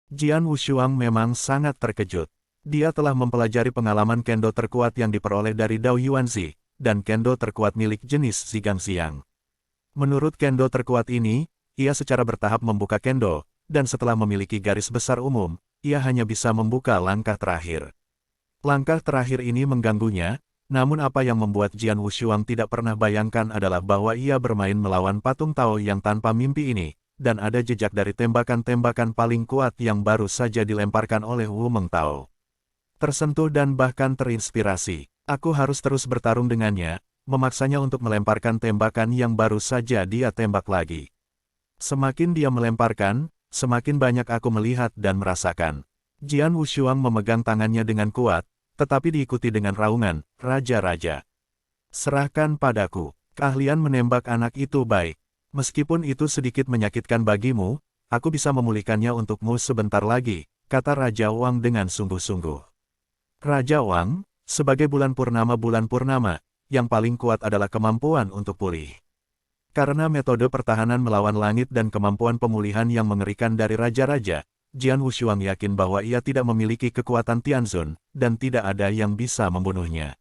Jian Wushuang memang sangat terkejut. Dia telah mempelajari pengalaman kendo terkuat yang diperoleh dari Dao Yuanzi, dan kendo terkuat milik jenis Zigangxiang. Menurut kendo terkuat ini, ia secara bertahap membuka kendo, dan setelah memiliki garis besar umum, ia hanya bisa membuka langkah terakhir. Langkah terakhir ini mengganggunya, namun apa yang membuat Jian Wushuang tidak pernah bayangkan adalah bahwa ia bermain melawan patung Tao yang tanpa mimpi ini, dan ada jejak dari tembakan-tembakan paling kuat yang baru saja dilemparkan oleh Wu Mengtao. Tersentuh dan bahkan terinspirasi, aku harus terus bertarung dengannya, memaksanya untuk melemparkan tembakan yang baru saja dia tembak lagi. Semakin dia melemparkan, semakin banyak aku melihat dan merasakan. Jian Wushuang memegang tangannya dengan kuat, tetapi diikuti dengan raungan, "Raja-raja, serahkan padaku, keahlian menembak anak itu baik. Meskipun itu sedikit menyakitkan bagimu, aku bisa memulihkannya untukmu sebentar lagi," kata Raja Wang dengan sungguh-sungguh. Raja Wang, sebagai bulan purnama, yang paling kuat adalah kemampuan untuk pulih. Karena metode pertahanan melawan langit dan kemampuan pemulihan yang mengerikan dari raja-raja, Jian Wushuang yakin bahwa ia tidak memiliki kekuatan Tianzun, dan tidak ada yang bisa membunuhnya.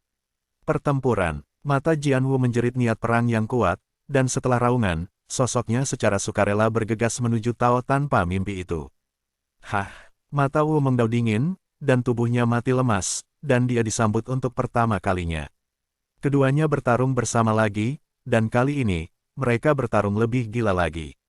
Pertempuran, mata Jian Wu menjerit niat perang yang kuat, dan setelah raungan, sosoknya secara sukarela bergegas menuju Tao tanpa mimpi itu. Hah! Mata Wu Mengdao dingin, dan tubuhnya mati lemas, dan dia disambut untuk pertama kalinya. Keduanya bertarung bersama lagi, dan kali ini, mereka bertarung lebih gila lagi.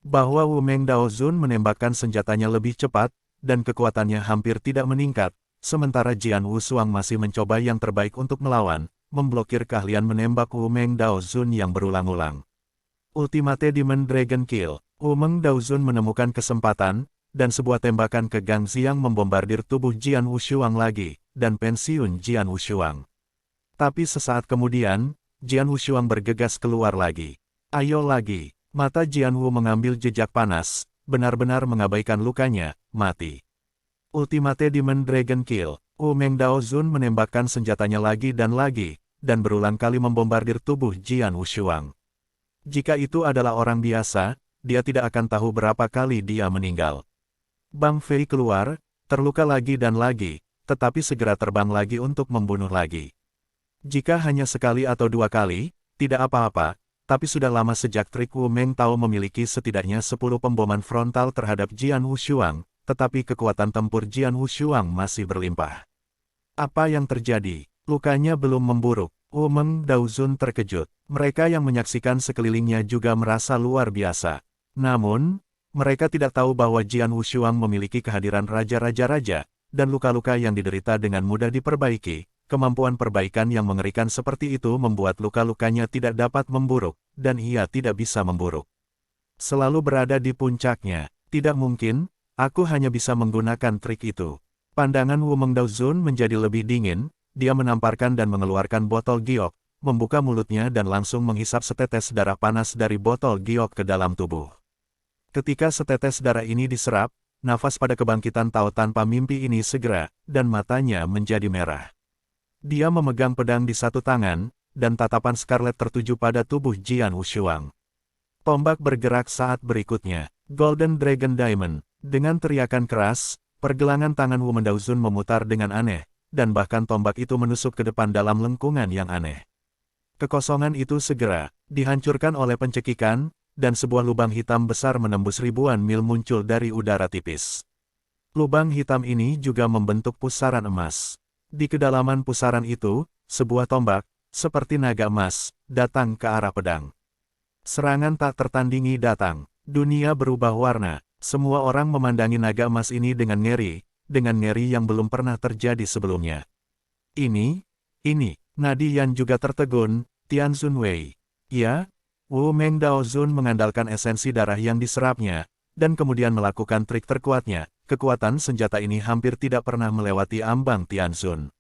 Bahwa Wu Mengdao Zun menembakkan senjatanya lebih cepat, dan kekuatannya hampir tidak meningkat, sementara Jian Wushuang masih mencoba yang terbaik untuk melawan, memblokir keahlian menembak Wu Mengdao Zun yang berulang-ulang. Ultimate Demon Dragon Kill, Wu Mengdao Zun menemukan kesempatan, dan sebuah tembakan ke Gangxiang membombardir tubuh Jian Wushuang lagi, dan pensiun Jian Wushuang. Tapi sesaat kemudian, Jian Wushuang bergegas keluar lagi. Ayo lagi. Mata Jian Wu mengambil jejak panas, benar-benar mengabaikan lukanya, mati. Ultimate Demon Dragon Kill, Wu Mengdao Zun menembakkan senjatanya lagi, dan berulang kali membombardir tubuh Jian Wushuang. Jika itu adalah orang biasa, dia tidak akan tahu berapa kali dia meninggal. Bang Fei keluar, terluka lagi dan lagi, tetapi segera terbang lagi untuk membunuh lagi. Jika hanya sekali atau dua kali, tidak apa-apa. Tapi sudah lama sejak trik Wu Mengtao memiliki setidaknya 10 pemboman frontal terhadap Jian Wushuang, tetapi kekuatan tempur Jian Wushuang masih berlimpah. Apa yang terjadi? Lukanya belum memburuk. Wu Mengdao Zun terkejut. Mereka yang menyaksikan sekelilingnya juga merasa luar biasa. Namun, mereka tidak tahu bahwa Jian Wushuang memiliki kehadiran raja-raja, dan luka-luka yang diderita dengan mudah diperbaiki. Kemampuan perbaikan yang mengerikan seperti itu membuat luka-lukanya tidak dapat memburuk, dan ia tidak bisa memburuk. Selalu berada di puncaknya. Tidak mungkin, aku hanya bisa menggunakan trik itu. Pandangan Wu Mengdao Zun menjadi lebih dingin, dia menamparkan dan mengeluarkan botol giok, membuka mulutnya dan langsung menghisap setetes darah panas dari botol giok ke dalam tubuh. Ketika setetes darah ini diserap, nafas pada kebangkitan Tao tanpa mimpi ini segera, dan matanya menjadi merah. Dia memegang pedang di satu tangan, dan tatapan Scarlet tertuju pada tubuh Jian Wushuang. Tombak bergerak saat berikutnya. Golden Dragon Diamond. Dengan teriakan keras, pergelangan tangan Wu Mengdao Zun memutar dengan aneh, dan bahkan tombak itu menusuk ke depan dalam lengkungan yang aneh. Kekosongan itu segera dihancurkan oleh pencekikan, dan sebuah lubang hitam besar menembus ribuan mil muncul dari udara tipis. Lubang hitam ini juga membentuk pusaran emas. Di kedalaman pusaran itu, sebuah tombak, seperti naga emas, datang ke arah pedang. Serangan tak tertandingi datang. Dunia berubah warna. Semua orang memandangi naga emas ini dengan ngeri yang belum pernah terjadi sebelumnya. Ini, Nadi Yan juga tertegun, Tianzun Wei. Ya, Wu Mengdao Zun mengandalkan esensi darah yang diserapnya, dan kemudian melakukan trik terkuatnya. Kekuatan senjata ini hampir tidak pernah melewati ambang Tianzun.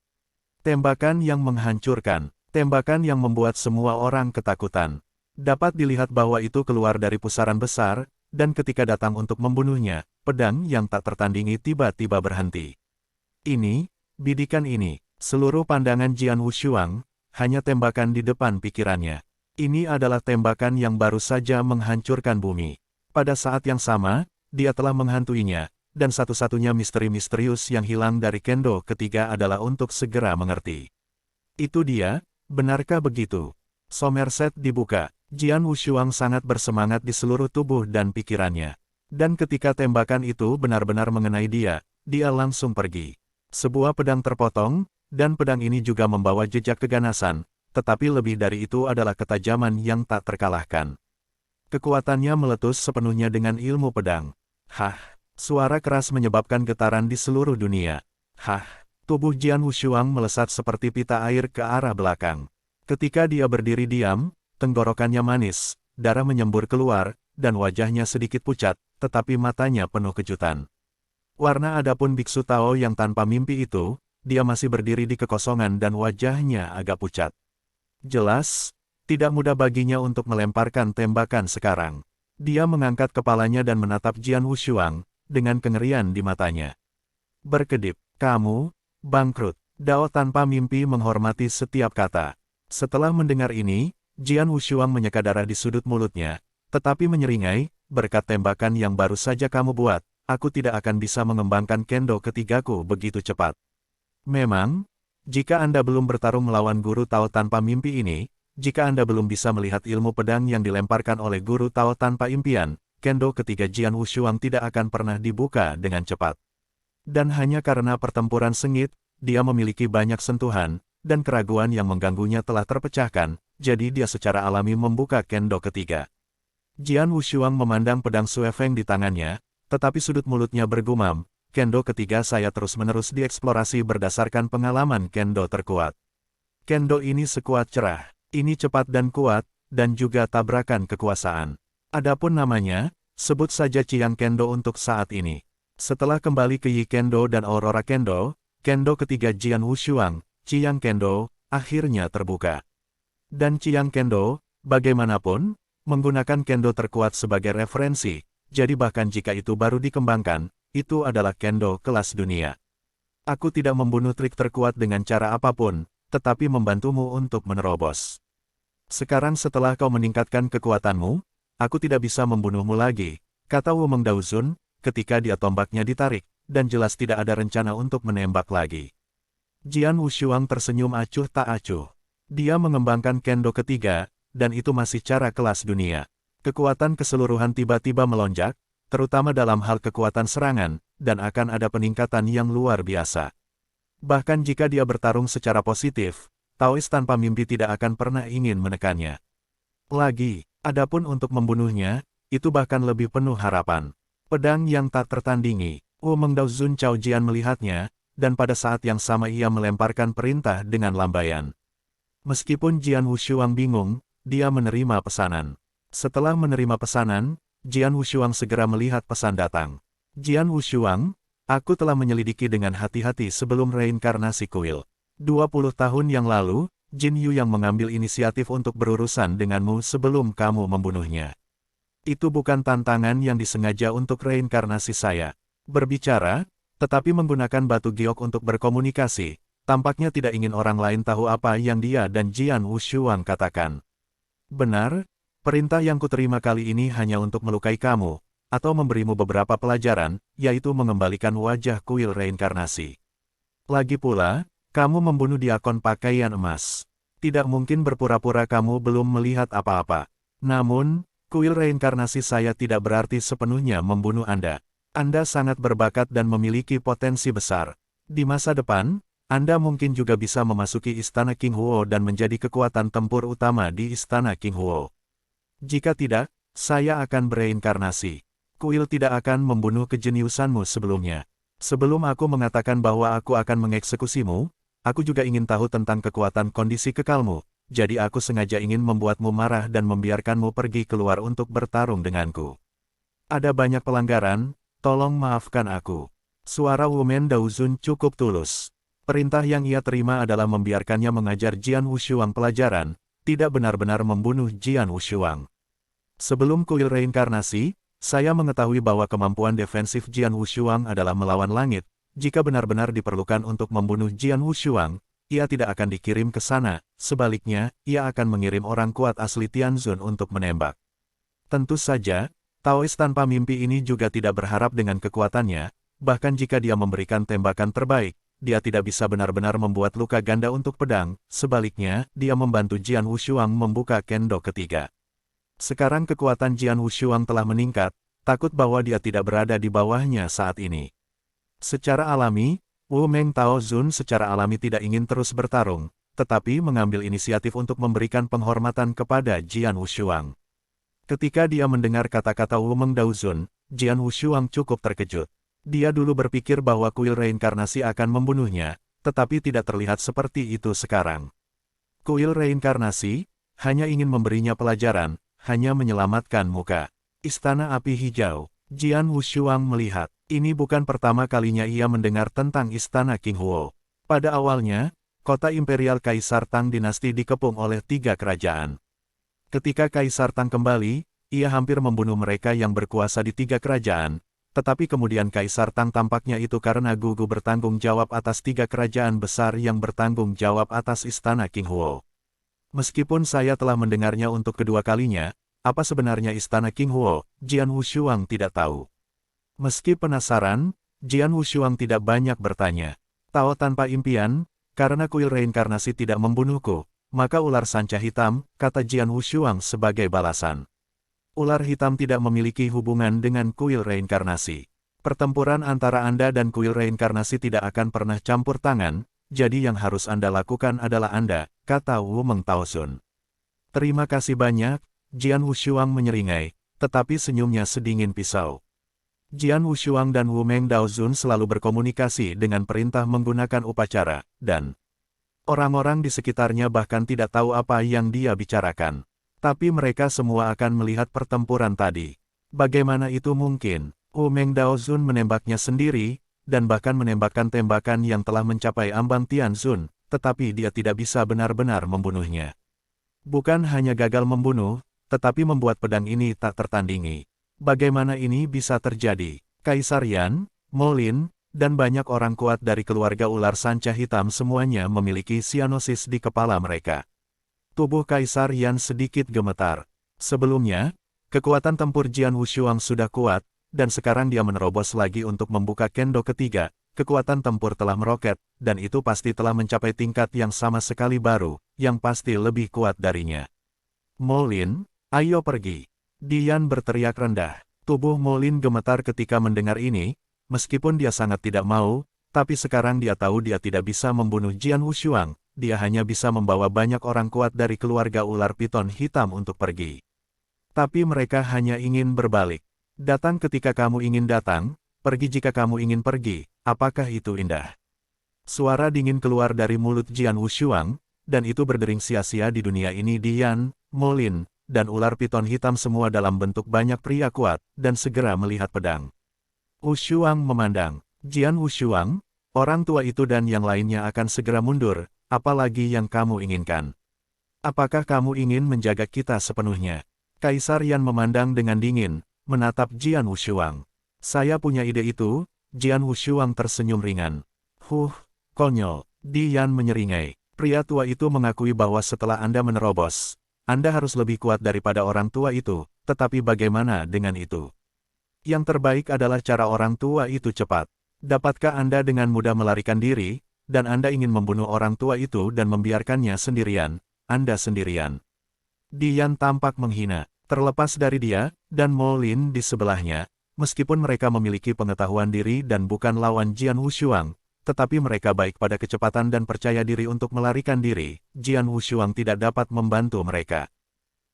Tembakan yang menghancurkan, tembakan yang membuat semua orang ketakutan. Dapat dilihat bahwa itu keluar dari pusaran besar, dan ketika datang untuk membunuhnya, pedang yang tak tertandingi tiba-tiba berhenti. Ini, bidikan ini, seluruh pandangan Jian Wushuang, hanya tembakan di depan pikirannya. Ini adalah tembakan yang baru saja menghancurkan bumi. Pada saat yang sama, dia telah menghantuinya, dan satu-satunya misteri misterius yang hilang dari kendo ketiga adalah untuk segera mengerti. Itu dia, benarkah begitu? Somerset dibuka. Jian Wushuang sangat bersemangat di seluruh tubuh dan pikirannya. Dan ketika tembakan itu benar-benar mengenai dia langsung pergi. Sebuah pedang terpotong, dan pedang ini juga membawa jejak keganasan, tetapi lebih dari itu adalah ketajaman yang tak terkalahkan. Kekuatannya meletus sepenuhnya dengan ilmu pedang. Hah! Suara keras menyebabkan getaran di seluruh dunia. Hah! Tubuh Jian Wushuang melesat seperti pita air ke arah belakang. Ketika dia berdiri diam, tenggorokannya manis, darah menyembur keluar, dan wajahnya sedikit pucat, tetapi matanya penuh kejutan. Warna adapun Biksu Tao yang tanpa mimpi itu, dia masih berdiri di kekosongan dan wajahnya agak pucat. Jelas, tidak mudah baginya untuk melemparkan tembakan sekarang. Dia mengangkat kepalanya dan menatap Jian Wushuang, dengan kengerian di matanya. Berkedip, kamu, bangkrut. Dao tanpa mimpi menghormati setiap kata. Setelah mendengar ini, Jian Wushuang menyeka darah di sudut mulutnya, tetapi menyeringai, berkat tembakan yang baru saja kamu buat, aku tidak akan bisa mengembangkan kendo ketigaku begitu cepat. Memang, jika Anda belum bertarung melawan guru Tao tanpa mimpi ini, jika Anda belum bisa melihat ilmu pedang yang dilemparkan oleh guru Tao tanpa impian, kendo ketiga Jian Wushuang tidak akan pernah dibuka dengan cepat. Dan hanya karena pertempuran sengit, dia memiliki banyak sentuhan, dan keraguan yang mengganggunya telah terpecahkan, jadi dia secara alami membuka kendo ketiga. Jian Wushuang memandang pedang Suefeng di tangannya, tetapi sudut mulutnya bergumam, kendo ketiga saya terus-menerus dieksplorasi berdasarkan pengalaman kendo terkuat. Kendo ini sekuat cerah, ini cepat dan kuat, dan juga tabrakan kekuasaan. Adapun namanya, sebut saja Chiang Kendo untuk saat ini. Setelah kembali ke Yi Kendo dan Aurora Kendo, kendo ketiga Jian Wushuang, Chiang Kendo, akhirnya terbuka. Dan Chiang Kendo, bagaimanapun, menggunakan kendo terkuat sebagai referensi, jadi bahkan jika itu baru dikembangkan, itu adalah kendo kelas dunia. Aku tidak membunuh trik terkuat dengan cara apapun, tetapi membantumu untuk menerobos. Sekarang setelah kau meningkatkan kekuatanmu, aku tidak bisa membunuhmu lagi, kata Wu Mengdaozun, ketika dia tombaknya ditarik, dan jelas tidak ada rencana untuk menembak lagi. Jian Wushuang tersenyum acuh tak acuh. Dia mengembangkan kendo ketiga, dan itu masih cara kelas dunia. Kekuatan keseluruhan tiba-tiba melonjak, terutama dalam hal kekuatan serangan, dan akan ada peningkatan yang luar biasa. Bahkan jika dia bertarung secara positif, Taois tanpa mimpi tidak akan pernah ingin menekannya. Lagi, adapun untuk membunuhnya, itu bahkan lebih penuh harapan. Pedang yang tak tertandingi. Wu Mengdaozun Cao Jian melihatnya, dan pada saat yang sama ia melemparkan perintah dengan lambaian. Meskipun Jian Wushuang bingung, dia menerima pesanan. Setelah menerima pesanan, Jian Wushuang segera melihat pesan datang. Jian Wushuang, aku telah menyelidiki dengan hati-hati sebelum reinkarnasi kuil. 20 tahun yang lalu, Jin Yu yang mengambil inisiatif untuk berurusan denganmu sebelum kamu membunuhnya. Itu bukan tantangan yang disengaja untuk reinkarnasi saya. Berbicara, tetapi menggunakan batu giok untuk berkomunikasi, tampaknya tidak ingin orang lain tahu apa yang dia dan Jian Wushuang katakan. Benar, perintah yang kuterima kali ini hanya untuk melukai kamu, atau memberimu beberapa pelajaran, yaitu mengembalikan wajah kuil reinkarnasi. Lagi pula, kamu membunuh diakon pakaian emas. Tidak mungkin berpura-pura kamu belum melihat apa-apa. Namun, kuil reinkarnasi saya tidak berarti sepenuhnya membunuh Anda. Anda sangat berbakat dan memiliki potensi besar. Di masa depan, Anda mungkin juga bisa memasuki Istana King Huo dan menjadi kekuatan tempur utama di Istana King Huo. Jika tidak, saya akan bereinkarnasi. Kuil tidak akan membunuh kejeniusanmu sebelumnya. Sebelum aku mengatakan bahwa aku akan mengeksekusimu, aku juga ingin tahu tentang kekuatan kondisi kekalmu. Jadi aku sengaja ingin membuatmu marah dan membiarkanmu pergi keluar untuk bertarung denganku. Ada banyak pelanggaran, tolong maafkan aku. Suara Wu Mengdaozun cukup tulus. Perintah yang ia terima adalah membiarkannya mengajar Jian Wushuang pelajaran, tidak benar-benar membunuh Jian Wushuang. Sebelum kuil reinkarnasi, saya mengetahui bahwa kemampuan defensif Jian Wushuang adalah melawan langit. Jika benar-benar diperlukan untuk membunuh Jian Wushuang, ia tidak akan dikirim ke sana, sebaliknya, ia akan mengirim orang kuat asli Tianzun untuk menembak. Tentu saja, Taois tanpa mimpi ini juga tidak berharap dengan kekuatannya, bahkan jika dia memberikan tembakan terbaik, dia tidak bisa benar-benar membuat luka ganda untuk pedang, sebaliknya, dia membantu Jian Wushuang membuka kendo ketiga. Sekarang kekuatan Jian Wushuang telah meningkat, takut bahwa dia tidak berada di bawahnya saat ini. Secara alami, Wu Meng Tao Zun secara alami tidak ingin terus bertarung, tetapi mengambil inisiatif untuk memberikan penghormatan kepada Jian Wushuang. Ketika dia mendengar kata-kata Wu Meng Tao Zun, Jian Wushuang cukup terkejut. Dia dulu berpikir bahwa kuil reinkarnasi akan membunuhnya, tetapi tidak terlihat seperti itu sekarang. Kuil reinkarnasi hanya ingin memberinya pelajaran, hanya menyelamatkan muka. Istana Api Hijau. Jian Wushuang melihat, ini bukan pertama kalinya ia mendengar tentang Istana King Huo. Pada awalnya, kota Imperial Kaisar Tang dinasti dikepung oleh 3 kerajaan. Ketika Kaisar Tang kembali, ia hampir membunuh mereka yang berkuasa di 3 kerajaan, tetapi kemudian Kaisar Tang tampaknya itu karena gugu bertanggung jawab atas 3 kerajaan besar yang bertanggung jawab atas Istana King Huo. Meskipun saya telah mendengarnya untuk kedua kalinya, apa sebenarnya Istana King Huo, Jian Wushuang tidak tahu. Meski penasaran, Jian Wushuang tidak banyak bertanya. Tahu tanpa impian, karena kuil reinkarnasi tidak membunuhku, maka ular sanca hitam, kata Jian Wushuang sebagai balasan. Ular hitam tidak memiliki hubungan dengan kuil reinkarnasi. Pertempuran antara Anda dan kuil reinkarnasi tidak akan pernah campur tangan, jadi yang harus Anda lakukan adalah Anda, kata Wu Meng Tao Zun. Terima kasih banyak, Jian Wushuang menyeringai, tetapi senyumnya sedingin pisau. Jian Wushuang dan Wu Meng Tao Zun selalu berkomunikasi dengan perintah menggunakan upacara, dan orang-orang di sekitarnya bahkan tidak tahu apa yang dia bicarakan. Tapi mereka semua akan melihat pertempuran tadi. Bagaimana itu mungkin? Wu Meng Tao Zun menembaknya sendiri, dan bahkan menembakkan tembakan yang telah mencapai ambang Tian Zun, tetapi dia tidak bisa benar-benar membunuhnya. Bukan hanya gagal membunuh, tetapi membuat pedang ini tak tertandingi. Bagaimana ini bisa terjadi? Kaisar Yan, Molin, dan banyak orang kuat dari keluarga ular sanca hitam semuanya memiliki sianosis di kepala mereka. Tubuh Kaisar Yan sedikit gemetar. Sebelumnya, kekuatan tempur Jian Wushuang sudah kuat, dan sekarang dia menerobos lagi untuk membuka kendo ketiga. Kekuatan tempur telah meroket, dan itu pasti telah mencapai tingkat yang sama sekali baru, yang pasti lebih kuat darinya. Molin, ayo pergi. Dian berteriak rendah. Tubuh Molin gemetar ketika mendengar ini, meskipun dia sangat tidak mau, tapi sekarang dia tahu dia tidak bisa membunuh Jian Wushuang. Dia hanya bisa membawa banyak orang kuat dari keluarga ular piton hitam untuk pergi. Tapi mereka hanya ingin berbalik. Datang ketika kamu ingin datang, pergi jika kamu ingin pergi. Apakah itu indah? Suara dingin keluar dari mulut Jian Wushuang, dan itu berdering sia-sia di dunia ini. Dian, Molin, dan ular piton hitam semua dalam bentuk banyak pria kuat, dan segera melihat pedang. Wushuang memandang. Jian Wushuang, orang tua itu dan yang lainnya akan segera mundur. Apalagi yang kamu inginkan? Apakah kamu ingin menjaga kita sepenuhnya? Kaisar Yan memandang dengan dingin, menatap Jian Wushuang. Saya punya ide itu, Jian Wushuang tersenyum ringan. Konyol. Dian menyeringai. Pria tua itu mengakui bahwa setelah Anda menerobos, Anda harus lebih kuat daripada orang tua itu, tetapi bagaimana dengan itu? Yang terbaik adalah cara orang tua itu cepat. Dapatkah Anda dengan mudah melarikan diri? Dan Anda ingin membunuh orang tua itu dan membiarkannya sendirian, Anda sendirian. Dian tampak menghina, terlepas dari dia, dan Molin di sebelahnya, meskipun mereka memiliki pengetahuan diri dan bukan lawan Jian Wushuang, tetapi mereka baik pada kecepatan dan percaya diri untuk melarikan diri, Jian Wushuang tidak dapat membantu mereka.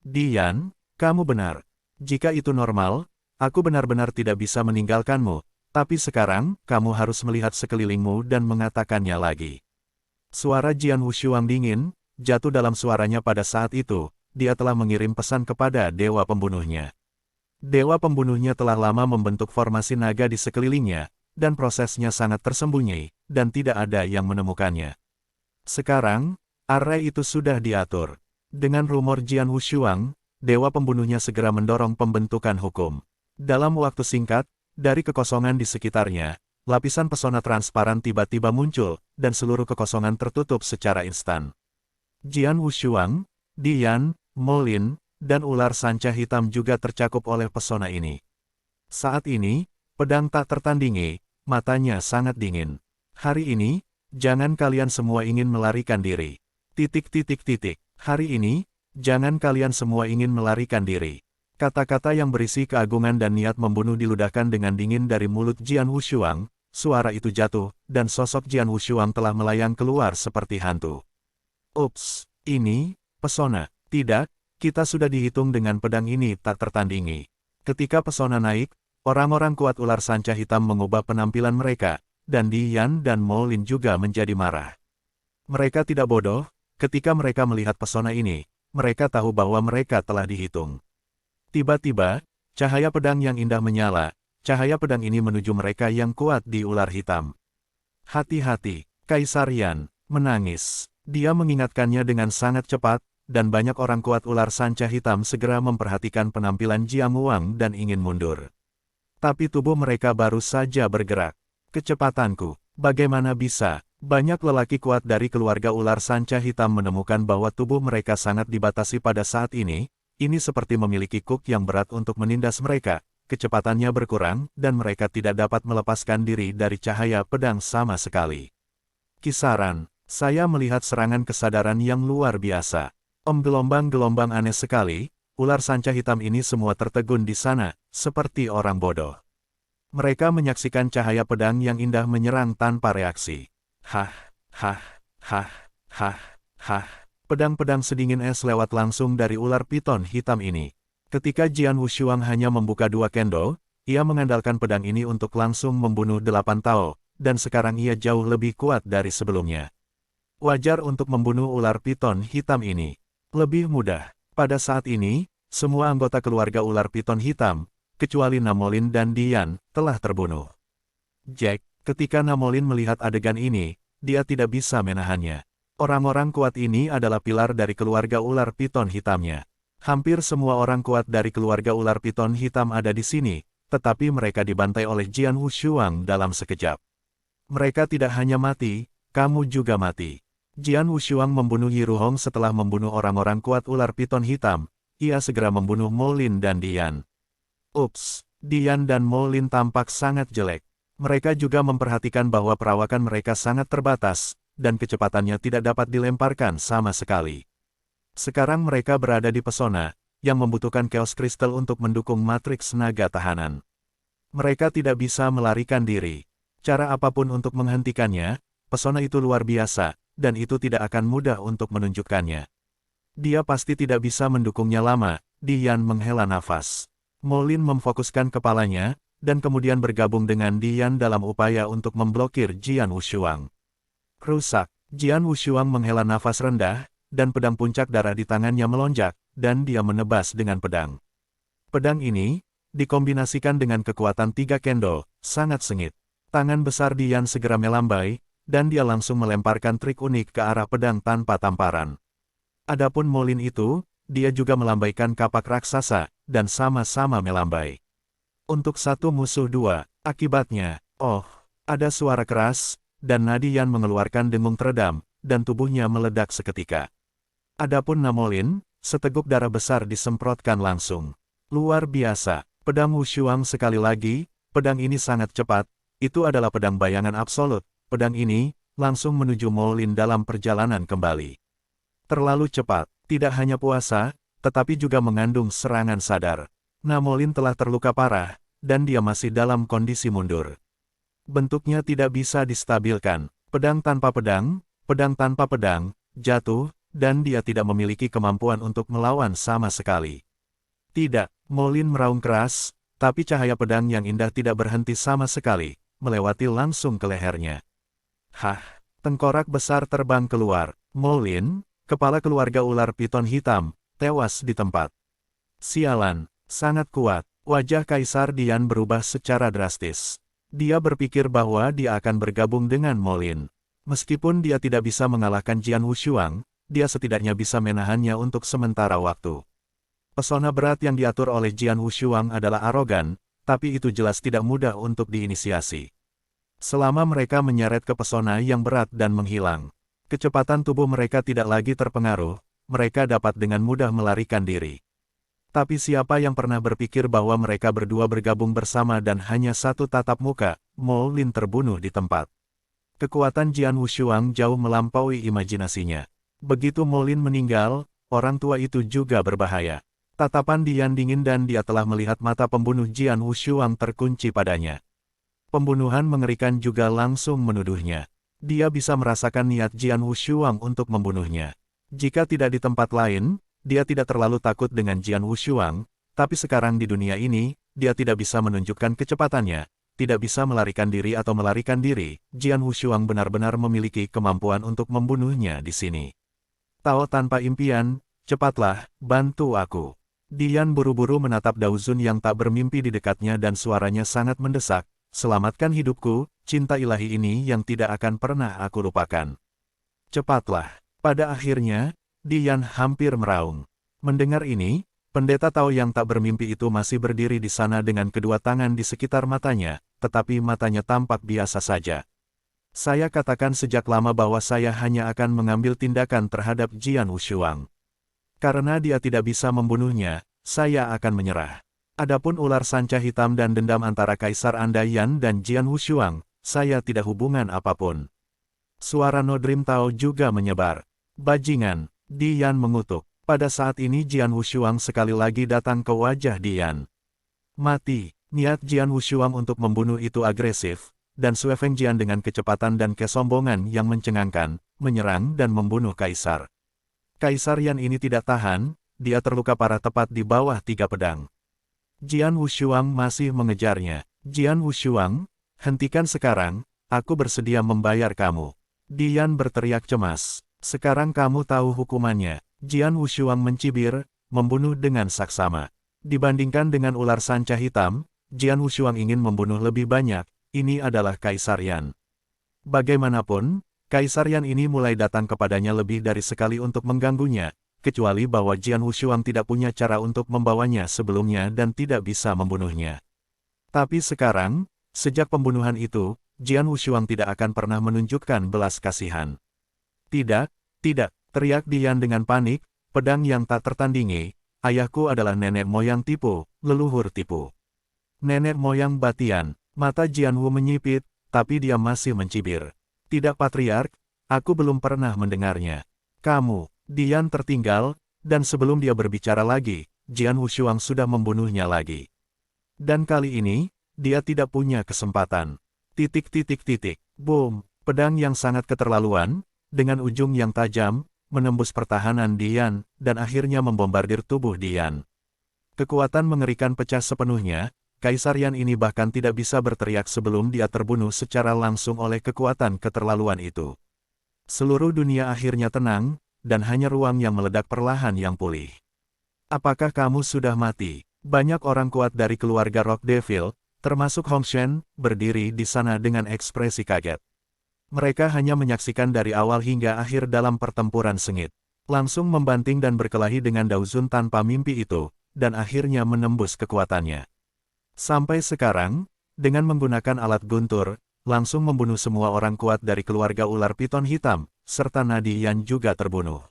Dian, kamu benar. Jika itu normal, aku benar-benar tidak bisa meninggalkanmu. Tapi sekarang, kamu harus melihat sekelilingmu dan mengatakannya lagi. Suara Jian Wushuang dingin, jatuh dalam suaranya pada saat itu, dia telah mengirim pesan kepada dewa pembunuhnya. Dewa pembunuhnya telah lama membentuk formasi naga di sekelilingnya, dan prosesnya sangat tersembunyi, dan tidak ada yang menemukannya. Sekarang, area itu sudah diatur. Dengan rumor Jian Wushuang, dewa pembunuhnya segera mendorong pembentukan hukum. Dalam waktu singkat, dari kekosongan di sekitarnya, lapisan pesona transparan tiba-tiba muncul, dan seluruh kekosongan tertutup secara instan. Jian Wushuang, Dian, Molin, dan ular sanca hitam juga tercakup oleh pesona ini. Saat ini, pedang tak tertandingi, matanya sangat dingin. Hari ini, jangan kalian semua ingin melarikan diri. Hari ini, jangan kalian semua ingin melarikan diri. Kata-kata yang berisi keagungan dan niat membunuh diludahkan dengan dingin dari mulut Jian Wushuang. Suara itu jatuh, dan sosok Jian Wushuang telah melayang keluar seperti hantu. Ups, ini, pesona. Tidak, kita sudah dihitung dengan pedang ini tak tertandingi. Ketika pesona naik, orang-orang kuat ular sanca hitam mengubah penampilan mereka, dan Di Yan dan Mo Lin juga menjadi marah. Mereka tidak bodoh, ketika mereka melihat pesona ini, mereka tahu bahwa mereka telah dihitung. Tiba-tiba, cahaya pedang yang indah menyala, cahaya pedang ini menuju mereka yang kuat di ular hitam. Hati-hati, Kaisar Yan, menangis. Dia mengingatkannya dengan sangat cepat, dan banyak orang kuat ular sanca hitam segera memperhatikan penampilan Jiang Wang dan ingin mundur. Tapi tubuh mereka baru saja bergerak. Kecepatanku, bagaimana bisa? Banyak lelaki kuat dari keluarga ular sanca hitam menemukan bahwa tubuh mereka sangat dibatasi pada saat ini. Ini seperti memiliki kuk yang berat untuk menindas mereka. Kecepatannya berkurang, dan mereka tidak dapat melepaskan diri dari cahaya pedang sama sekali. Kisaran, saya melihat serangan kesadaran yang luar biasa. Gelombang-gelombang aneh sekali, ular sanca hitam ini semua tertegun di sana, seperti orang bodoh. Mereka menyaksikan cahaya pedang yang indah menyerang tanpa reaksi. Hah. Pedang-pedang sedingin es lewat langsung dari ular piton hitam ini. Ketika Jian Wushuang hanya membuka 2 kendo, ia mengandalkan pedang ini untuk langsung membunuh 8 Tao, dan sekarang ia jauh lebih kuat dari sebelumnya. Wajar untuk membunuh ular piton hitam ini. Lebih mudah. Pada saat ini, semua anggota keluarga ular piton hitam, kecuali Namolin dan Dian, telah terbunuh. Jack, ketika Namolin melihat adegan ini, dia tidak bisa menahannya. Orang-orang kuat ini adalah pilar dari keluarga ular piton hitamnya. Hampir semua orang kuat dari keluarga ular piton hitam ada di sini, tetapi mereka dibantai oleh Jian Wushuang dalam sekejap. Mereka tidak hanya mati, kamu juga mati. Jian Wushuang membunuh Yi Ruhong setelah membunuh orang-orang kuat ular piton hitam. Ia segera membunuh Mo Lin dan Dian. Ups, Dian dan Mo Lin tampak sangat jelek. Mereka juga memperhatikan bahwa perawakan mereka sangat terbatas, dan kecepatannya tidak dapat dilemparkan sama sekali. Sekarang mereka berada di pesona, yang membutuhkan Chaos Crystal untuk mendukung matriks naga tahanan. Mereka tidak bisa melarikan diri. Cara apapun untuk menghentikannya, pesona itu luar biasa, dan itu tidak akan mudah untuk menunjukkannya. Dia pasti tidak bisa mendukungnya lama. Dian menghela nafas. Mo Lin memfokuskan kepalanya, dan kemudian bergabung dengan Dian dalam upaya untuk memblokir Jian Wushuang. Rusak. Jian Wushuang menghela nafas rendah, dan pedang puncak darah di tangannya melonjak, dan dia menebas dengan pedang. Pedang ini, dikombinasikan dengan kekuatan 3 kendo, sangat sengit. Tangan besar Dian segera melambai, dan dia langsung melemparkan trik unik ke arah pedang tanpa tamparan. Adapun Mo Lin itu, dia juga melambaikan kapak raksasa, dan sama-sama melambai. Untuk satu musuh 2, akibatnya, ada suara keras, dan Nadian mengeluarkan dengung teredam, dan tubuhnya meledak seketika. Adapun Namolin, seteguk darah besar disemprotkan langsung. Luar biasa, pedang Wushuang sekali lagi, pedang ini sangat cepat, itu adalah pedang bayangan absolut, pedang ini, langsung menuju Molin dalam perjalanan kembali. Terlalu cepat, tidak hanya puasa, tetapi juga mengandung serangan sadar. Namolin telah terluka parah, dan dia masih dalam kondisi mundur. Bentuknya tidak bisa distabilkan, pedang tanpa pedang, jatuh, dan dia tidak memiliki kemampuan untuk melawan sama sekali. Tidak, Molin meraung keras, tapi cahaya pedang yang indah tidak berhenti sama sekali, melewati langsung ke lehernya. Tengkorak besar terbang keluar. Molin, kepala keluarga ular piton hitam, tewas di tempat. Sialan, sangat kuat, wajah Kaisar Dian berubah secara drastis. Dia berpikir bahwa dia akan bergabung dengan Molin. Meskipun dia tidak bisa mengalahkan Jian Wushuang, dia setidaknya bisa menahannya untuk sementara waktu. Pesona berat yang diatur oleh Jian Wushuang adalah arogan, tapi itu jelas tidak mudah untuk diinisiasi. Selama mereka menyeret ke pesona yang berat dan menghilang, kecepatan tubuh mereka tidak lagi terpengaruh, mereka dapat dengan mudah melarikan diri. Tapi siapa yang pernah berpikir bahwa mereka berdua bergabung bersama dan hanya satu tatap muka, Mo Lin terbunuh di tempat. Kekuatan Jian Wushuang jauh melampaui imajinasinya. Begitu Mo Lin meninggal, orang tua itu juga berbahaya. Tatapan Dian dingin dan dia telah melihat mata pembunuh Jian Wushuang terkunci padanya. Pembunuhan mengerikan juga langsung menuduhnya. Dia bisa merasakan niat Jian Wushuang untuk membunuhnya. Jika tidak di tempat lain, dia tidak terlalu takut dengan Jian Wushuang, tapi sekarang di dunia ini, dia tidak bisa menunjukkan kecepatannya, tidak bisa melarikan diri atau melarikan diri. Jian Wushuang benar-benar memiliki kemampuan untuk membunuhnya di sini. Tao tanpa impian, cepatlah, bantu aku. Dian buru-buru menatap Daozun yang tak bermimpi di dekatnya dan suaranya sangat mendesak, selamatkan hidupku, cinta ilahi ini yang tidak akan pernah aku lupakan. Cepatlah. Pada akhirnya, Dian hampir meraung. Mendengar ini, pendeta Tao yang tak bermimpi itu masih berdiri di sana dengan kedua tangan di sekitar matanya, tetapi matanya tampak biasa saja. Saya katakan sejak lama bahwa saya hanya akan mengambil tindakan terhadap Jian Wushuang. Karena dia tidak bisa membunuhnya, saya akan menyerah. Adapun ular sanca hitam dan dendam antara Kaisar Andaian dan Jian Wushuang, saya tidak hubungan apapun. Suara Nodrim Tao juga menyebar. Bajingan, Dian mengutuk. Pada saat ini Jian Wushuang sekali lagi datang ke wajah Dian. Mati, niat Jian Wushuang untuk membunuh itu agresif, dan Sue Fengjian dengan kecepatan dan kesombongan yang mencengangkan, menyerang dan membunuh Kaisar. Kaisar Yan ini tidak tahan, dia terluka parah tepat di bawah 3 pedang. Jian Wushuang masih mengejarnya. Jian Wushuang, hentikan sekarang, aku bersedia membayar kamu. Dian berteriak cemas. Sekarang kamu tahu hukumannya. Jian Wushuang mencibir, membunuh dengan saksama. Dibandingkan dengan ular sanca hitam, Jian Wushuang ingin membunuh lebih banyak. Ini adalah Kaisar Yan. Bagaimanapun, Kaisar Yan ini mulai datang kepadanya lebih dari sekali untuk mengganggunya, kecuali bahwa Jian Wushuang tidak punya cara untuk membawanya sebelumnya dan tidak bisa membunuhnya. Tapi sekarang, sejak pembunuhan itu, Jian Wushuang tidak akan pernah menunjukkan belas kasihan. Tidak, tidak, teriak Dian dengan panik, pedang yang tak tertandingi, ayahku adalah nenek moyang tipu, leluhur tipu. Nenek moyang Batian. Mata Jian Wu menyipit, tapi dia masih mencibir. Tidak patriark, aku belum pernah mendengarnya. Kamu, Dian tertinggal, dan sebelum dia berbicara lagi, Jian Wushuang sudah membunuhnya lagi. Dan kali ini, dia tidak punya kesempatan. Boom, pedang yang sangat keterlaluan, dengan ujung yang tajam, menembus pertahanan Dian, dan akhirnya membombardir tubuh Dian. Kekuatan mengerikan pecah sepenuhnya. Kaisar Yan ini bahkan tidak bisa berteriak sebelum dia terbunuh secara langsung oleh kekuatan keterlaluan itu. Seluruh dunia akhirnya tenang, dan hanya ruang yang meledak perlahan yang pulih. Apakah kamu sudah mati? Banyak orang kuat dari keluarga Rock Devil, termasuk Hong Shen, berdiri di sana dengan ekspresi kaget. Mereka hanya menyaksikan dari awal hingga akhir dalam pertempuran sengit. Langsung membanting dan berkelahi dengan Daozun tanpa mimpi itu, dan akhirnya menembus kekuatannya. Sampai sekarang, dengan menggunakan alat guntur, langsung membunuh semua orang kuat dari keluarga ular piton hitam, serta Nadi Yan juga terbunuh.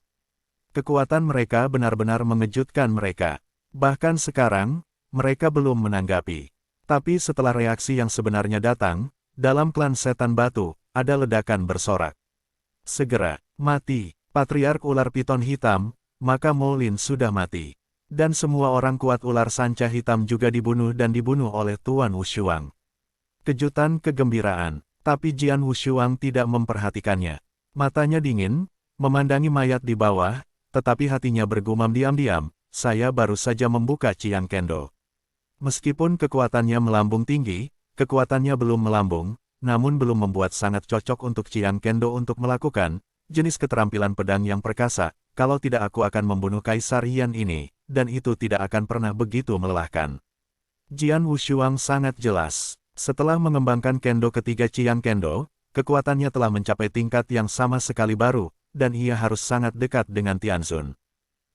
Kekuatan mereka benar-benar mengejutkan mereka. Bahkan sekarang, mereka belum menanggapi. Tapi setelah reaksi yang sebenarnya datang, dalam klan setan batu, ada ledakan bersorak. Segera, mati, patriark ular piton hitam, maka Mo Lin sudah mati. Dan semua orang kuat ular sanca hitam juga dibunuh dan dibunuh oleh Tuan Wushuang. Kejutan kegembiraan, tapi Jian Wushuang tidak memperhatikannya. Matanya dingin, memandangi mayat di bawah, tetapi hatinya bergumam diam-diam, saya baru saja membuka Chiang Kendo. Meskipun kekuatannya melambung tinggi, kekuatannya belum melambung, namun belum membuat sangat cocok untuk Chiang Kendo untuk melakukan jenis keterampilan pedang yang perkasa. Kalau tidak aku akan membunuh Kaisar Yan ini, dan itu tidak akan pernah begitu melelahkan. Jian Wushuang sangat jelas. Setelah mengembangkan Kendo ketiga Chiang Kendo, kekuatannya telah mencapai tingkat yang sama sekali baru, dan ia harus sangat dekat dengan Tianzun.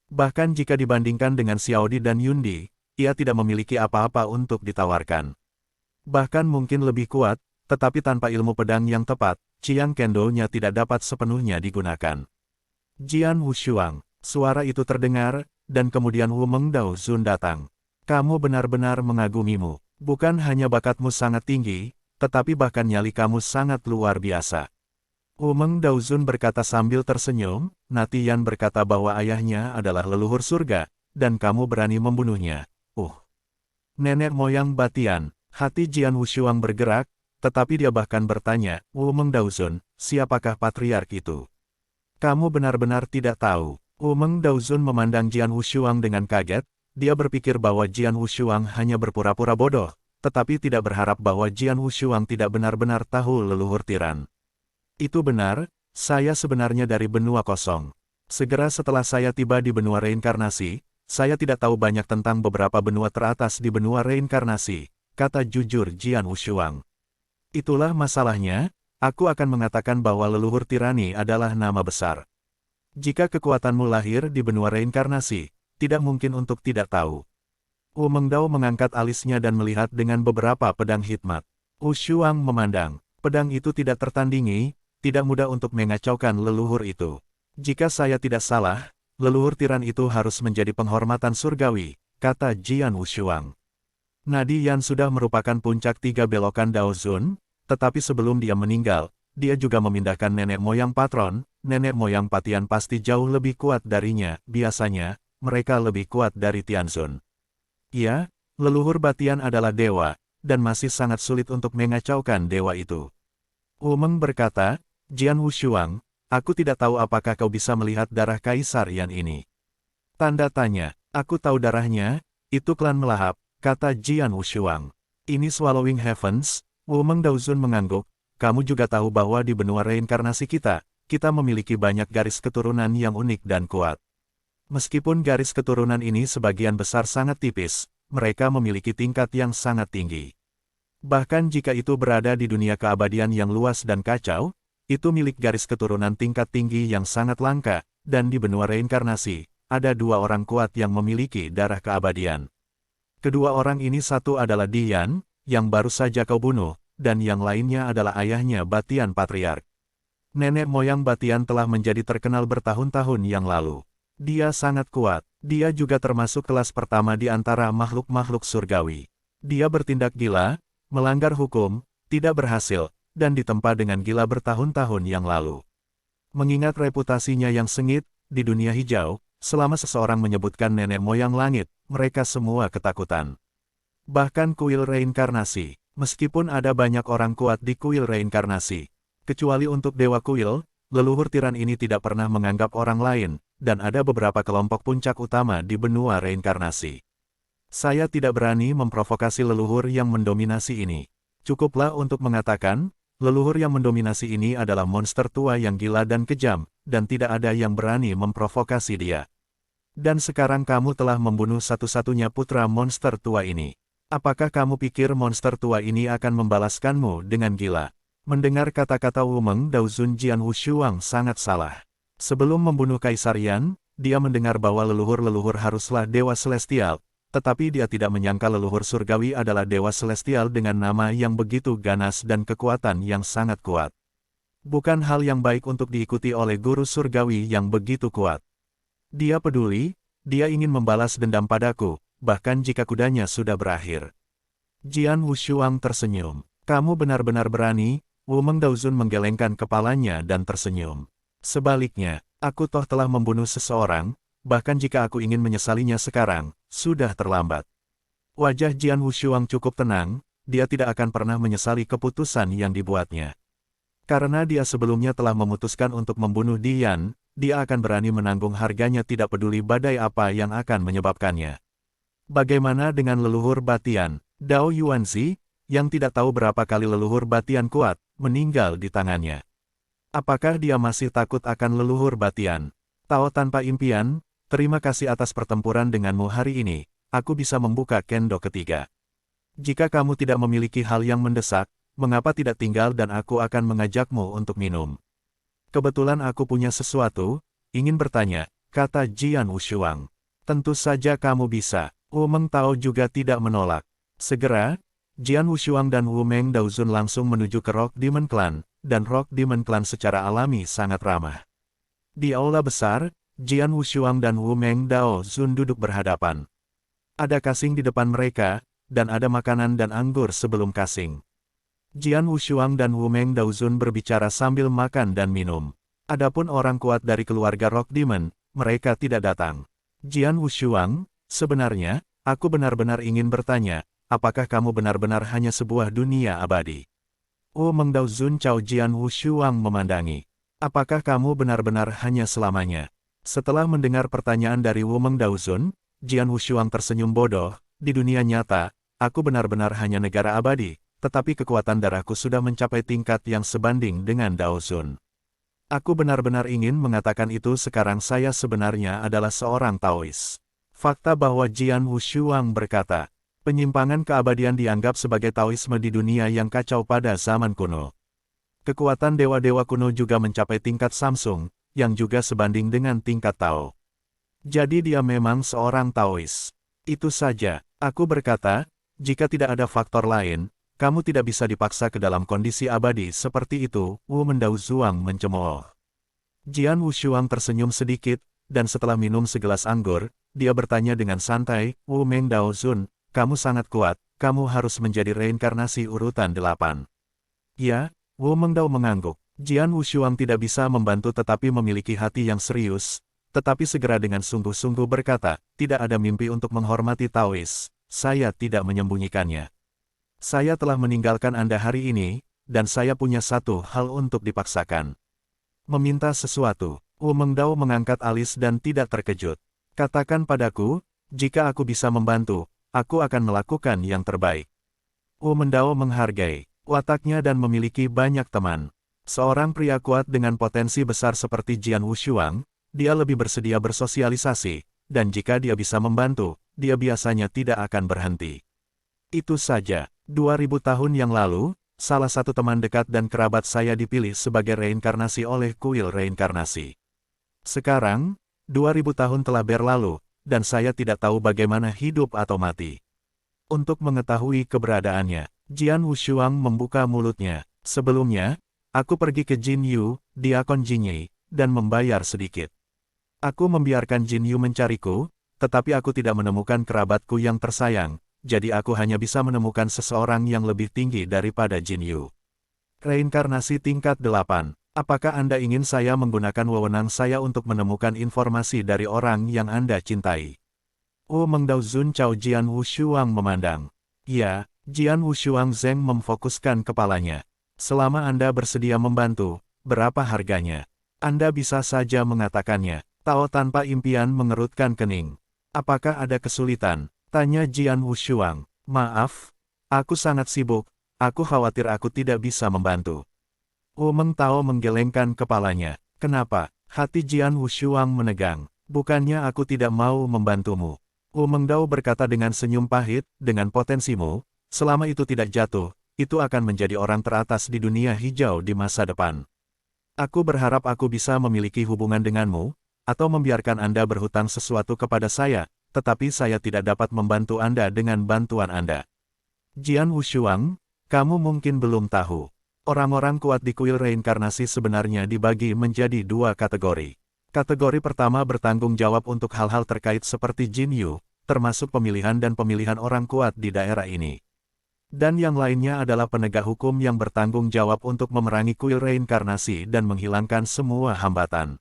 Bahkan jika dibandingkan dengan Xiaodi dan Yundi, ia tidak memiliki apa-apa untuk ditawarkan. Bahkan mungkin lebih kuat, tetapi tanpa ilmu pedang yang tepat, Chiang Kendo-nya tidak dapat sepenuhnya digunakan. Jian Wushuang, suara itu terdengar, dan kemudian Wu Mengdao Zun datang. Kamu benar-benar mengagumimu. Bukan hanya bakatmu sangat tinggi, tetapi bahkan nyali kamu sangat luar biasa. Wumeng Daozun berkata sambil tersenyum, Nati Yan berkata bahwa ayahnya adalah leluhur surga, dan kamu berani membunuhnya. Nenek moyang Batian, hati Jian Wushuang bergerak, tetapi dia bahkan bertanya, Wumeng Daozun, siapakah patriark itu? Kamu benar-benar tidak tahu. Wumeng Daozun memandang Jian Wushuang dengan kaget, dia berpikir bahwa Jian Wushuang hanya berpura-pura bodoh, tetapi tidak berharap bahwa Jian Wushuang tidak benar-benar tahu leluhur tiran. Itu benar, saya sebenarnya dari benua kosong. Segera setelah saya tiba di benua reinkarnasi, saya tidak tahu banyak tentang beberapa benua teratas di benua reinkarnasi, kata jujur Jian Wushuang. Itulah masalahnya, aku akan mengatakan bahwa leluhur tirani adalah nama besar. Jika kekuatanmu lahir di benua reinkarnasi, tidak mungkin untuk tidak tahu. Wumeng Dao mengangkat alisnya dan melihat dengan beberapa pedang hikmat. Wushuang memandang, pedang itu tidak tertandingi, tidak mudah untuk mengacaukan leluhur itu. Jika saya tidak salah, leluhur tiran itu harus menjadi penghormatan surgawi, kata Jian Wushuang. Nadi Yan sudah merupakan puncak 3 belokan Daozun, tetapi sebelum dia meninggal, dia juga memindahkan nenek moyang patron, nenek moyang Patian pasti jauh lebih kuat darinya, biasanya, mereka lebih kuat dari Tianzun. Ya, leluhur Batian adalah dewa, dan masih sangat sulit untuk mengacaukan dewa itu. Wumeng berkata, Jian Wushuang, aku tidak tahu apakah kau bisa melihat darah Kaisar Yan ini. Tanda tanya, aku tahu darahnya, itu klan melahap, kata Jian Wushuang. Ini Swallowing Heavens, Wumeng Daozun mengangguk, kamu juga tahu bahwa di benua reinkarnasi kita memiliki banyak garis keturunan yang unik dan kuat. Meskipun garis keturunan ini sebagian besar sangat tipis, mereka memiliki tingkat yang sangat tinggi. Bahkan jika itu berada di dunia keabadian yang luas dan kacau, itu milik garis keturunan tingkat tinggi yang sangat langka, dan di benua reinkarnasi, ada 2 orang kuat yang memiliki darah keabadian. Kedua orang ini satu adalah Dian, yang baru saja kau bunuh, dan yang lainnya adalah ayahnya Batian Patriark. Nenek moyang Batian telah menjadi terkenal bertahun-tahun yang lalu. Dia sangat kuat, dia juga termasuk kelas pertama di antara makhluk-makhluk surgawi. Dia bertindak gila, melanggar hukum, tidak berhasil, dan ditempa dengan gila bertahun-tahun yang lalu. Mengingat reputasinya yang sengit, di dunia hijau, selama seseorang menyebutkan nenek moyang langit, mereka semua ketakutan. Bahkan kuil reinkarnasi, meskipun ada banyak orang kuat di kuil reinkarnasi, kecuali untuk dewa kuil, leluhur tiran ini tidak pernah menganggap orang lain, dan ada beberapa kelompok puncak utama di benua reinkarnasi. Saya tidak berani memprovokasi leluhur yang mendominasi ini. Cukuplah untuk mengatakan, leluhur yang mendominasi ini adalah monster tua yang gila dan kejam, dan tidak ada yang berani memprovokasi dia. Dan sekarang kamu telah membunuh satu-satunya putra monster tua ini. Apakah kamu pikir monster tua ini akan membalaskanmu dengan gila? Mendengar kata-kata Wumeng Daozun, Jian Wushuang sangat salah. Sebelum membunuh Kaisar Yan, dia mendengar bahwa leluhur-leluhur haruslah dewa celestial, tetapi dia tidak menyangka leluhur surgawi adalah dewa celestial dengan nama yang begitu ganas dan kekuatan yang sangat kuat. Bukan hal yang baik untuk diikuti oleh guru surgawi yang begitu kuat. Dia peduli, dia ingin membalas dendam padaku, bahkan jika kudanya sudah berakhir. Jian Wushuang tersenyum. Kamu benar-benar berani, Wumeng Daozun menggelengkan kepalanya dan tersenyum. Sebaliknya, aku toh telah membunuh seseorang, bahkan jika aku ingin menyesalinya sekarang, sudah terlambat. Wajah Jian Wushuang cukup tenang, dia tidak akan pernah menyesali keputusan yang dibuatnya. Karena dia sebelumnya telah memutuskan untuk membunuh Dian, dia akan berani menanggung harganya tidak peduli badai apa yang akan menyebabkannya. Bagaimana dengan leluhur Batian, Dao Yuanzi, yang tidak tahu berapa kali leluhur Batian kuat, meninggal di tangannya? Apakah dia masih takut akan leluhur Batian? Tao tanpa impian, terima kasih atas pertempuran denganmu hari ini, aku bisa membuka kendo ketiga. Jika kamu tidak memiliki hal yang mendesak, mengapa tidak tinggal dan aku akan mengajakmu untuk minum? Kebetulan aku punya sesuatu, ingin bertanya, kata Jian Wushuang. Tentu saja kamu bisa, Wumeng Tao juga tidak menolak. Segera, Jian Wushuang dan Wumeng Daozun langsung menuju ke Rock Demon Clan, dan Rock Demon Clan secara alami sangat ramah. Di aula besar, Jian Wushuang dan Wumeng Daozun duduk berhadapan. Ada kasing di depan mereka, dan ada makanan dan anggur sebelum kasing. Jian Wushuang dan Wu Meng Daozun berbicara sambil makan dan minum. Adapun orang kuat dari keluarga Rock Demon, mereka tidak datang. Jian Wushuang, sebenarnya, aku benar-benar ingin bertanya, apakah kamu benar-benar hanya sebuah dunia abadi? Wu Meng Daozun Cao Jian Wushuang memandangi. Apakah kamu benar-benar hanya selamanya? Setelah mendengar pertanyaan dari Wu Meng Daozun, Jian Wushuang tersenyum bodoh, di dunia nyata, aku benar-benar hanya negara abadi. Tetapi kekuatan darahku sudah mencapai tingkat yang sebanding dengan Daozun. Aku benar-benar ingin mengatakan itu sekarang saya sebenarnya adalah seorang Taois. Fakta bahwa Jian Wushuang berkata, penyimpangan keabadian dianggap sebagai Taoisme di dunia yang kacau pada zaman kuno. Kekuatan dewa-dewa kuno juga mencapai tingkat Samsung, yang juga sebanding dengan tingkat Tao. Jadi dia memang seorang Taois. Itu saja, aku berkata, jika tidak ada faktor lain, kamu tidak bisa dipaksa ke dalam kondisi abadi seperti itu, Wu Meng Daozun mencemooh. Jian Wushuang tersenyum sedikit, dan setelah minum segelas anggur, dia bertanya dengan santai, Wu Meng Daozun, kamu sangat kuat, kamu harus menjadi reinkarnasi urutan 8. Ya, Wu Meng Dao mengangguk. Jian Wushuang tidak bisa membantu tetapi memiliki hati yang serius, tetapi segera dengan sungguh-sungguh berkata, tidak ada mimpi untuk menghormati Taois, saya tidak menyembunyikannya. Saya telah meninggalkan Anda hari ini, dan saya punya satu hal untuk dipaksakan. Meminta sesuatu. Wu Meng Dao mengangkat alis dan tidak terkejut. Katakan padaku, jika aku bisa membantu, aku akan melakukan yang terbaik. Wu Meng Dao menghargai wataknya dan memiliki banyak teman. Seorang pria kuat dengan potensi besar seperti Jian Wushuang, dia lebih bersedia bersosialisasi, dan jika dia bisa membantu, dia biasanya tidak akan berhenti. Itu saja. 2000 tahun yang lalu, salah satu teman dekat dan kerabat saya dipilih sebagai reinkarnasi oleh kuil reinkarnasi. Sekarang, 2000 tahun telah berlalu, dan saya tidak tahu bagaimana hidup atau mati. Untuk mengetahui keberadaannya, Jian Wushuang membuka mulutnya. Sebelumnya, aku pergi ke Jin Yu, Diakon Jinyi, dan membayar sedikit. Aku membiarkan Jin Yu mencariku, tetapi aku tidak menemukan kerabatku yang tersayang. Jadi aku hanya bisa menemukan seseorang yang lebih tinggi daripada Jin Yu. Reinkarnasi tingkat 8. Apakah Anda ingin saya menggunakan wewenang saya untuk menemukan informasi dari orang yang Anda cintai? Wu Meng Daozun Cao Jian Wushuang memandang. Ya, Jian Wushuang Zeng memfokuskan kepalanya. Selama Anda bersedia membantu, berapa harganya? Anda bisa saja mengatakannya. Tao tanpa impian mengerutkan kening. Apakah ada kesulitan? Tanya Jian Wushuang. Maaf, aku sangat sibuk, aku khawatir aku tidak bisa membantu. Wu Meng Tao menggelengkan kepalanya. Kenapa? Hati Jian Wushuang menegang. Bukannya aku tidak mau membantumu. Wu Meng Dao berkata dengan senyum pahit, dengan potensimu, selama itu tidak jatuh, itu akan menjadi orang teratas di dunia hijau di masa depan. Aku berharap aku bisa memiliki hubungan denganmu, atau membiarkan Anda berhutang sesuatu kepada saya, tetapi saya tidak dapat membantu Anda dengan bantuan Anda. Jian Wushuang, kamu mungkin belum tahu. Orang-orang kuat di kuil reinkarnasi sebenarnya dibagi menjadi dua kategori. Kategori pertama bertanggung jawab untuk hal-hal terkait seperti Jin Yu, termasuk pemilihan dan pemilihan orang kuat di daerah ini. Dan yang lainnya adalah penegak hukum yang bertanggung jawab untuk memerangi kuil reinkarnasi dan menghilangkan semua hambatan.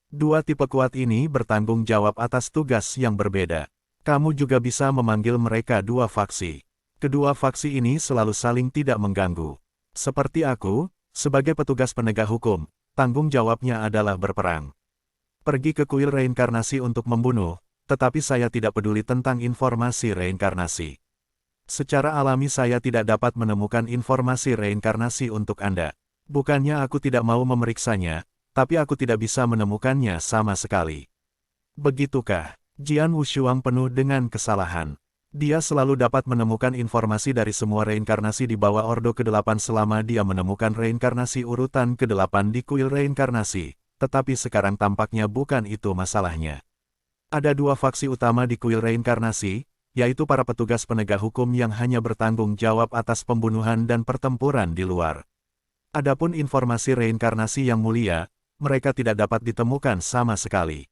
Dua tipe kuat ini bertanggung jawab atas tugas yang berbeda. Kamu juga bisa memanggil mereka dua faksi. Kedua faksi ini selalu saling tidak mengganggu. Seperti aku, sebagai petugas penegak hukum, tanggung jawabnya adalah berperang. Pergi ke kuil reinkarnasi untuk membunuh, tetapi saya tidak peduli tentang informasi reinkarnasi. Secara alami saya tidak dapat menemukan informasi reinkarnasi untuk Anda. Bukannya aku tidak mau memeriksanya, tapi aku tidak bisa menemukannya sama sekali. Begitukah? Jian Wushuang penuh dengan kesalahan. Dia selalu dapat menemukan informasi dari semua reinkarnasi di bawah Ordo ke-8 selama dia menemukan reinkarnasi urutan ke-8 di kuil reinkarnasi, tetapi sekarang tampaknya bukan itu masalahnya. Ada dua faksi utama di kuil reinkarnasi, yaitu para petugas penegak hukum yang hanya bertanggung jawab atas pembunuhan dan pertempuran di luar. Adapun informasi reinkarnasi yang mulia, mereka tidak dapat ditemukan sama sekali.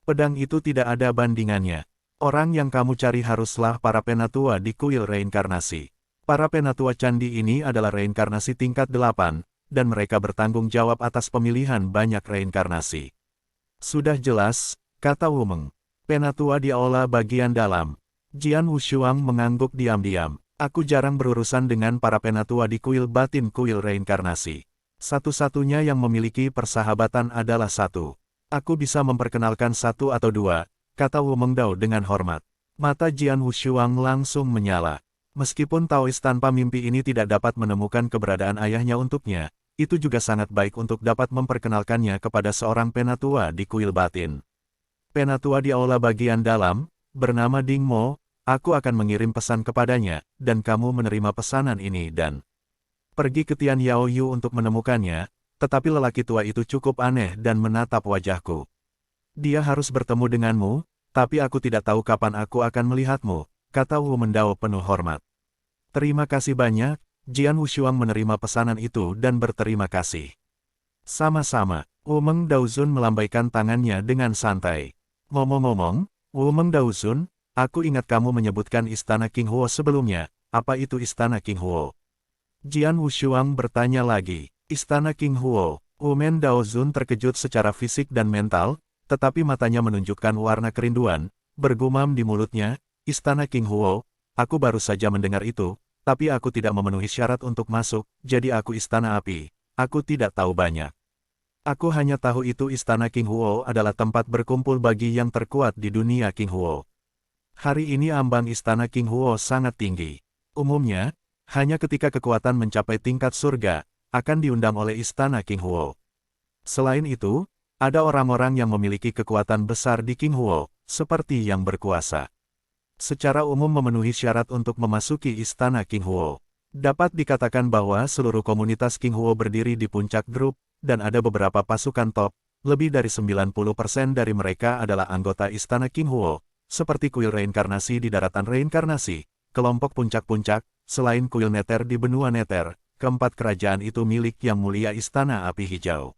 Pedang itu tidak ada bandingannya. Orang yang kamu cari haruslah para penatua di kuil reinkarnasi. Para penatua candi ini adalah reinkarnasi tingkat 8, dan mereka bertanggung jawab atas pemilihan banyak reinkarnasi. Sudah jelas, kata Wu Meng. Penatua di aula bagian dalam. Jian Wushuang mengangguk diam-diam. Aku jarang berurusan dengan para penatua di kuil batin kuil reinkarnasi. Satu-satunya yang memiliki persahabatan adalah satu. Aku bisa memperkenalkan satu atau dua, kata Wu Mengdao dengan hormat. Mata Jian Wushuang langsung menyala. Meskipun Taois tanpa mimpi ini tidak dapat menemukan keberadaan ayahnya untuknya, itu juga sangat baik untuk dapat memperkenalkannya kepada seorang penatua di kuil batin. Penatua di aula bagian dalam, bernama Ding Mo, aku akan mengirim pesan kepadanya, dan kamu menerima pesanan ini dan pergi ke Tian Yao Yu untuk menemukannya, tetapi lelaki tua itu cukup aneh dan menatap wajahku. Dia harus bertemu denganmu, tapi aku tidak tahu kapan aku akan melihatmu, kata Wu Mengdao penuh hormat. Terima kasih banyak, Jian Wushuang menerima pesanan itu dan berterima kasih. Sama-sama, Wu Mengdao Zun melambaikan tangannya dengan santai. Ngomong-ngomong, Wu Mengdao Zun, aku ingat kamu menyebutkan Istana King Huo sebelumnya, apa itu Istana King Huo? Jian Wushuang bertanya lagi, Istana King Huo. Wu Mengdao Zun terkejut secara fisik dan mental, tetapi matanya menunjukkan warna kerinduan, bergumam di mulutnya, Istana King Huo, aku baru saja mendengar itu, tapi aku tidak memenuhi syarat untuk masuk, jadi aku Istana Api, aku tidak tahu banyak. Aku hanya tahu itu Istana King Huo adalah tempat berkumpul bagi yang terkuat di dunia King Huo. Hari ini ambang Istana King Huo sangat tinggi. Umumnya, hanya ketika kekuatan mencapai tingkat surga, akan diundang oleh Istana King Huo. Selain itu, ada orang-orang yang memiliki kekuatan besar di King Huo, seperti yang berkuasa. Secara umum memenuhi syarat untuk memasuki Istana King Huo. Dapat dikatakan bahwa seluruh komunitas King Huo berdiri di puncak grup, dan ada beberapa pasukan top, lebih dari 90% dari mereka adalah anggota Istana King Huo. Seperti kuil reinkarnasi di daratan reinkarnasi, kelompok puncak-puncak, selain kuil Neter di benua Neter, keempat kerajaan itu milik Yang Mulia Istana Api Hijau.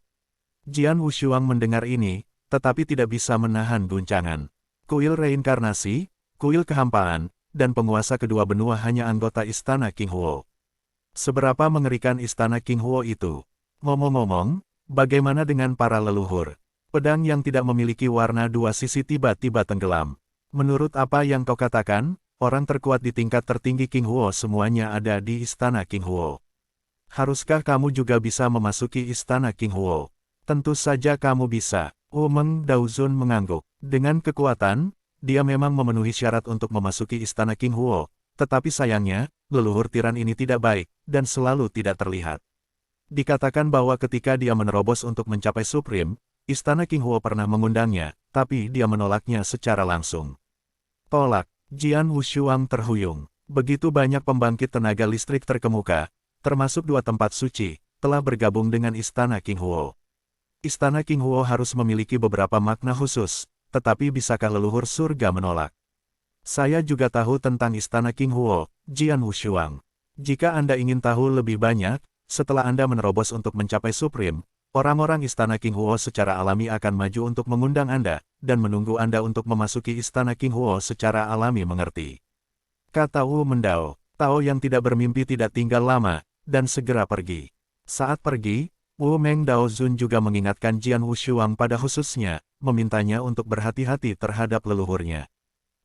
Jian Wushuang mendengar ini, tetapi tidak bisa menahan guncangan. Kuil reinkarnasi, kuil kehampaan, dan penguasa kedua benua hanya anggota Istana King Huo. Seberapa mengerikan Istana King Huo itu? Ngomong-ngomong, bagaimana dengan para leluhur? Pedang yang tidak memiliki warna dua sisi tiba-tiba tenggelam. Menurut apa yang kau katakan, orang terkuat di tingkat tertinggi King Huo semuanya ada di Istana King Huo. Haruskah kamu juga bisa memasuki Istana King Huo? Tentu saja kamu bisa. Wu Mengdao Zun mengangguk. Dengan kekuatan, dia memang memenuhi syarat untuk memasuki Istana King Huo, tetapi sayangnya, leluhur tiran ini tidak baik, dan selalu tidak terlihat. Dikatakan bahwa ketika dia menerobos untuk mencapai Supreme, Istana King Huo pernah mengundangnya, tapi dia menolaknya secara langsung. Tolak, Jian Wushuang terhuyung. Begitu banyak pembangkit tenaga listrik terkemuka, termasuk dua tempat suci, telah bergabung dengan Istana King Huo. Istana King Huo harus memiliki beberapa makna khusus, tetapi bisakah leluhur surga menolak? Saya juga tahu tentang Istana King Huo, Jian Wushuang. Jika Anda ingin tahu lebih banyak, setelah Anda menerobos untuk mencapai Supreme, orang-orang Istana King Huo secara alami akan maju untuk mengundang Anda, dan menunggu Anda untuk memasuki Istana King Huo secara alami mengerti. Kata Wu Mengdao, Tao yang tidak bermimpi tidak tinggal lama, dan segera pergi. Saat pergi, Wu Mengdao Zun juga mengingatkan Jian Wushuang pada khususnya, memintanya untuk berhati-hati terhadap leluhurnya.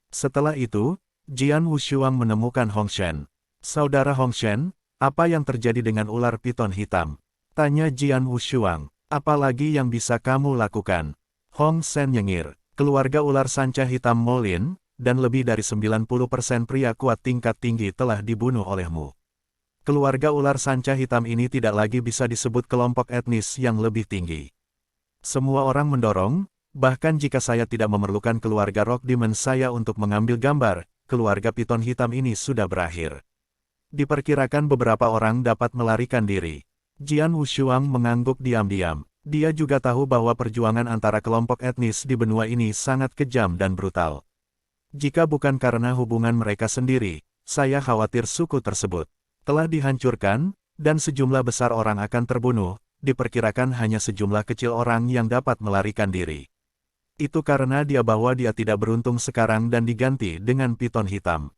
Setelah itu, Jian Wushuang menemukan Hong Shen. Saudara Hong Shen, apa yang terjadi dengan ular piton hitam? Tanya Jian Wushuang, apalagi yang bisa kamu lakukan? Hong Shen nyengir, keluarga ular sanca hitam Molin, dan lebih dari 90% pria kuat tingkat tinggi telah dibunuh olehmu. Keluarga ular sanca hitam ini tidak lagi bisa disebut kelompok etnis yang lebih tinggi. Semua orang mendorong, bahkan jika saya tidak memerlukan keluarga Rock Demon saya untuk mengambil gambar, keluarga piton hitam ini sudah berakhir. Diperkirakan beberapa orang dapat melarikan diri. Jian Wushuang mengangguk diam-diam. Dia juga tahu bahwa perjuangan antara kelompok etnis di benua ini sangat kejam dan brutal. Jika bukan karena hubungan mereka sendiri, saya khawatir suku tersebut telah dihancurkan, dan sejumlah besar orang akan terbunuh, diperkirakan hanya sejumlah kecil orang yang dapat melarikan diri. Itu karena dia tidak beruntung sekarang dan diganti dengan piton hitam.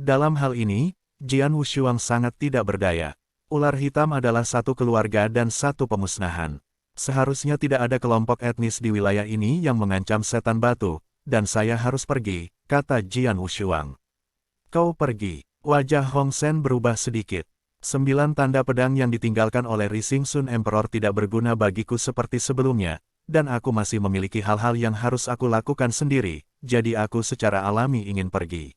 Dalam hal ini, Jian Wushuang sangat tidak berdaya. Ular hitam adalah satu keluarga dan satu pemusnahan. Seharusnya tidak ada kelompok etnis di wilayah ini yang mengancam setan batu, dan saya harus pergi, kata Jian Wushuang. Kau pergi. Wajah Hong Sen berubah sedikit. 9 tanda pedang yang ditinggalkan oleh Rising Sun Emperor tidak berguna bagiku seperti sebelumnya, dan aku masih memiliki hal-hal yang harus aku lakukan sendiri, jadi aku secara alami ingin pergi.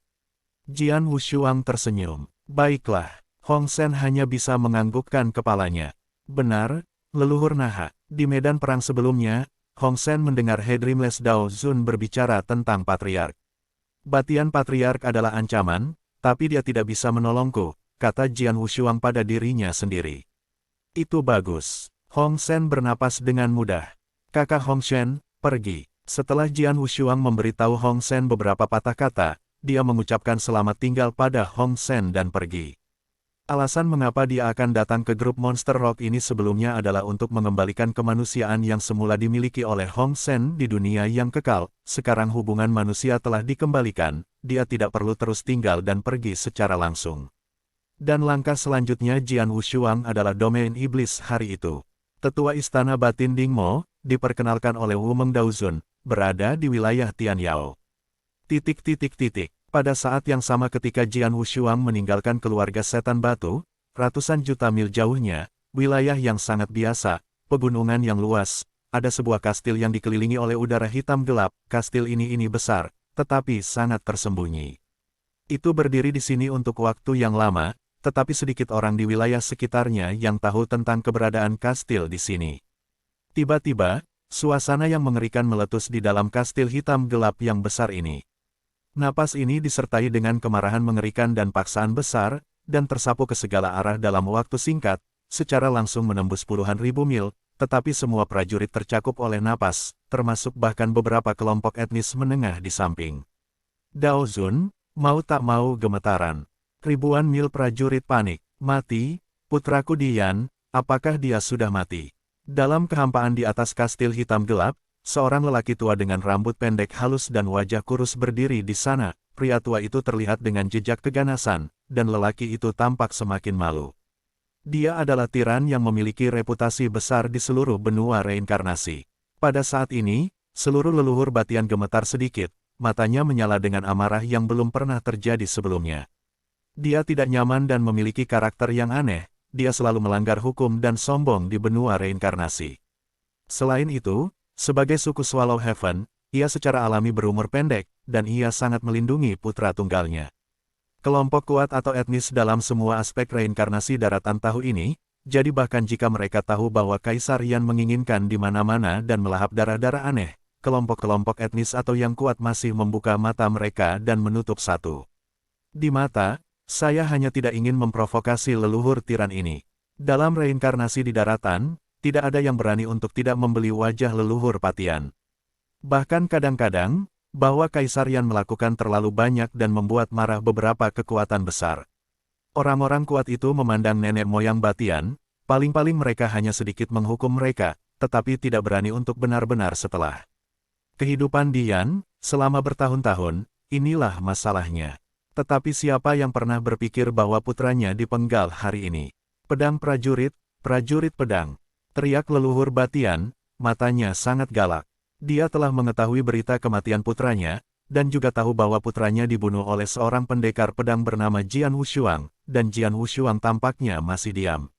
Jian Wushuang tersenyum. Baiklah. Hong Sen hanya bisa menganggukkan kepalanya. Benar, leluhur Naha. Di medan perang sebelumnya, Hong Sen mendengar Headrimless Dao Zun berbicara tentang Patriark. Batian Patriark adalah ancaman, tapi dia tidak bisa menolongku, kata Jian Wushuang pada dirinya sendiri. Itu bagus. Hong Sen bernapas dengan mudah. Kakak Hong Shen, pergi. Setelah Jian Wushuang memberitahu Hong Sen beberapa patah kata, dia mengucapkan selamat tinggal pada Hong Sen dan pergi. Alasan mengapa dia akan datang ke grup Monster Rock ini sebelumnya adalah untuk mengembalikan kemanusiaan yang semula dimiliki oleh Hong Sen di dunia yang kekal. Sekarang hubungan manusia telah dikembalikan, dia tidak perlu terus tinggal dan pergi secara langsung. Dan langkah selanjutnya Jian Wushuang adalah domain iblis hari itu. Tetua Istana Batin Dingmo, diperkenalkan oleh Wumeng Daozun, berada di wilayah Tianyao. Pada saat yang sama ketika Jian Wushuang meninggalkan keluarga setan batu, ratusan juta mil jauhnya, wilayah yang sangat biasa, pegunungan yang luas, ada sebuah kastil yang dikelilingi oleh udara hitam gelap. Kastil ini besar, tetapi sangat tersembunyi. Itu berdiri di sini untuk waktu yang lama, tetapi sedikit orang di wilayah sekitarnya yang tahu tentang keberadaan kastil di sini. Tiba-tiba, suasana yang mengerikan meletus di dalam kastil hitam gelap yang besar ini. Napas ini disertai dengan kemarahan mengerikan dan paksaan besar, dan tersapu ke segala arah dalam waktu singkat, secara langsung menembus puluhan ribu mil, tetapi semua prajurit tercakup oleh napas, termasuk bahkan beberapa kelompok etnis menengah di samping. Daozun, mau tak mau gemetaran. Ribuan mil prajurit panik. Mati, putraku Dian, apakah dia sudah mati? Dalam kehampaan di atas kastil hitam gelap, seorang lelaki tua dengan rambut pendek halus dan wajah kurus berdiri di sana. Pria tua itu terlihat dengan jejak keganasan, dan lelaki itu tampak semakin malu. Dia adalah tiran yang memiliki reputasi besar di seluruh benua reinkarnasi. Pada saat ini, seluruh leluhur Batian gemetar sedikit, matanya menyala dengan amarah yang belum pernah terjadi sebelumnya. Dia tidak nyaman dan memiliki karakter yang aneh, dia selalu melanggar hukum dan sombong di benua reinkarnasi. Selain itu, sebagai suku Swallow Heaven, ia secara alami berumur pendek, dan ia sangat melindungi putra tunggalnya. Kelompok kuat atau etnis dalam semua aspek reinkarnasi daratan tahu ini, jadi bahkan jika mereka tahu bahwa Kaisar Yan menginginkan di mana-mana dan melahap darah-darah aneh, kelompok-kelompok etnis atau yang kuat masih membuka mata mereka dan menutup satu. Di mata, saya hanya tidak ingin memprovokasi leluhur tiran ini. Dalam reinkarnasi di daratan, tidak ada yang berani untuk tidak membeli wajah leluhur Patian. Bahkan kadang-kadang, bahwa Kaisar Yan melakukan terlalu banyak dan membuat marah beberapa kekuatan besar. Orang-orang kuat itu memandang nenek moyang Batian, paling-paling mereka hanya sedikit menghukum mereka, tetapi tidak berani untuk benar-benar setelah. Kehidupan Dian, selama bertahun-tahun, inilah masalahnya. Tetapi siapa yang pernah berpikir bahwa putranya dipenggal hari ini? Pedang prajurit, prajurit pedang. Teriak leluhur Batian, matanya sangat galak. Dia telah mengetahui berita kematian putranya, dan juga tahu bahwa putranya dibunuh oleh seorang pendekar pedang bernama Jian Wushuang, dan Jian Wushuang tampaknya masih diam.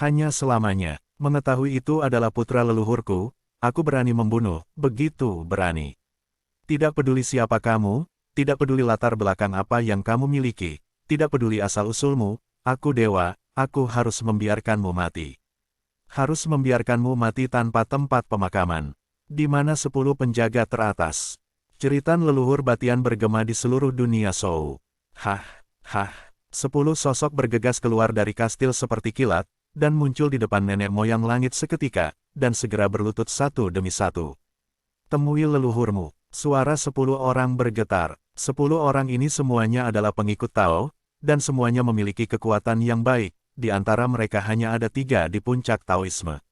Hanya selamanya, mengetahui itu adalah putra leluhurku, aku berani membunuh, begitu berani. Tidak peduli siapa kamu, tidak peduli latar belakang apa yang kamu miliki, tidak peduli asal-usulmu, aku dewa, aku harus membiarkanmu mati. Harus membiarkanmu mati tanpa tempat pemakaman. Di mana 10 penjaga teratas. Jeritan leluhur Batian bergema di seluruh dunia Shou. Hah. 10 sosok bergegas keluar dari kastil seperti kilat, dan muncul di depan nenek moyang langit seketika, dan segera berlutut satu demi satu. Temui leluhurmu. Suara 10 orang bergetar. 10 orang ini semuanya adalah pengikut Tao, dan semuanya memiliki kekuatan yang baik. Di antara mereka hanya ada 3 di puncak Taoisme.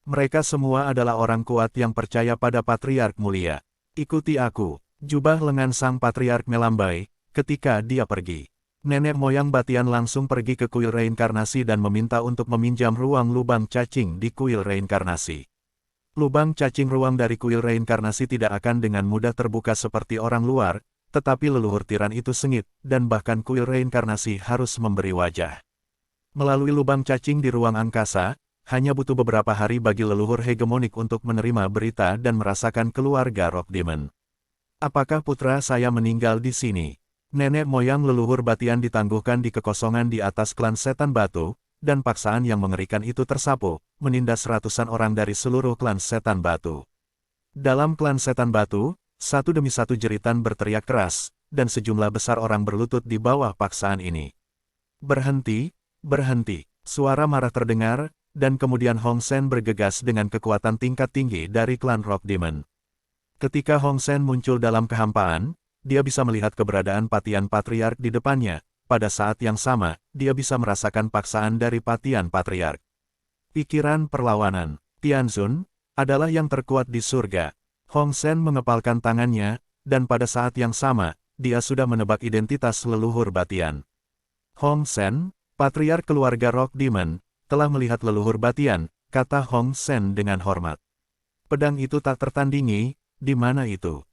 Mereka semua adalah orang kuat yang percaya pada Patriark mulia. Ikuti aku. Jubah lengan sang Patriark melambai, ketika dia pergi. Nenek moyang Batian langsung pergi ke kuil reinkarnasi dan meminta untuk meminjam ruang lubang cacing di kuil reinkarnasi. Lubang cacing ruang dari kuil reinkarnasi tidak akan dengan mudah terbuka seperti orang luar, tetapi leluhur tiran itu sengit, dan bahkan kuil reinkarnasi harus memberi wajah. Melalui lubang cacing di ruang angkasa, hanya butuh beberapa hari bagi leluhur hegemonik untuk menerima berita dan merasakan keluarga Rock Demon. Apakah putra saya meninggal di sini? Nenek moyang leluhur Batian ditangguhkan di kekosongan di atas klan setan batu, dan paksaan yang mengerikan itu tersapu, menindas ratusan orang dari seluruh klan setan batu. Dalam klan setan batu, satu demi satu jeritan berteriak keras, dan sejumlah besar orang berlutut di bawah paksaan ini. Berhenti, berhenti, suara marah terdengar, dan kemudian Hong Sen bergegas dengan kekuatan tingkat tinggi dari klan Rock Demon. Ketika Hong Sen muncul dalam kehampaan, dia bisa melihat keberadaan Patian Patriark di depannya. Pada saat yang sama, dia bisa merasakan paksaan dari Patian Patriark. Pikiran perlawanan, Tianzun, adalah yang terkuat di surga. Hong Sen mengepalkan tangannya, dan pada saat yang sama, dia sudah menebak identitas leluhur Batian. Hong Sen, Patriark keluarga Rock Demon, telah melihat leluhur Batian, kata Hong Sen dengan hormat. Pedang itu tak tertandingi, di mana itu?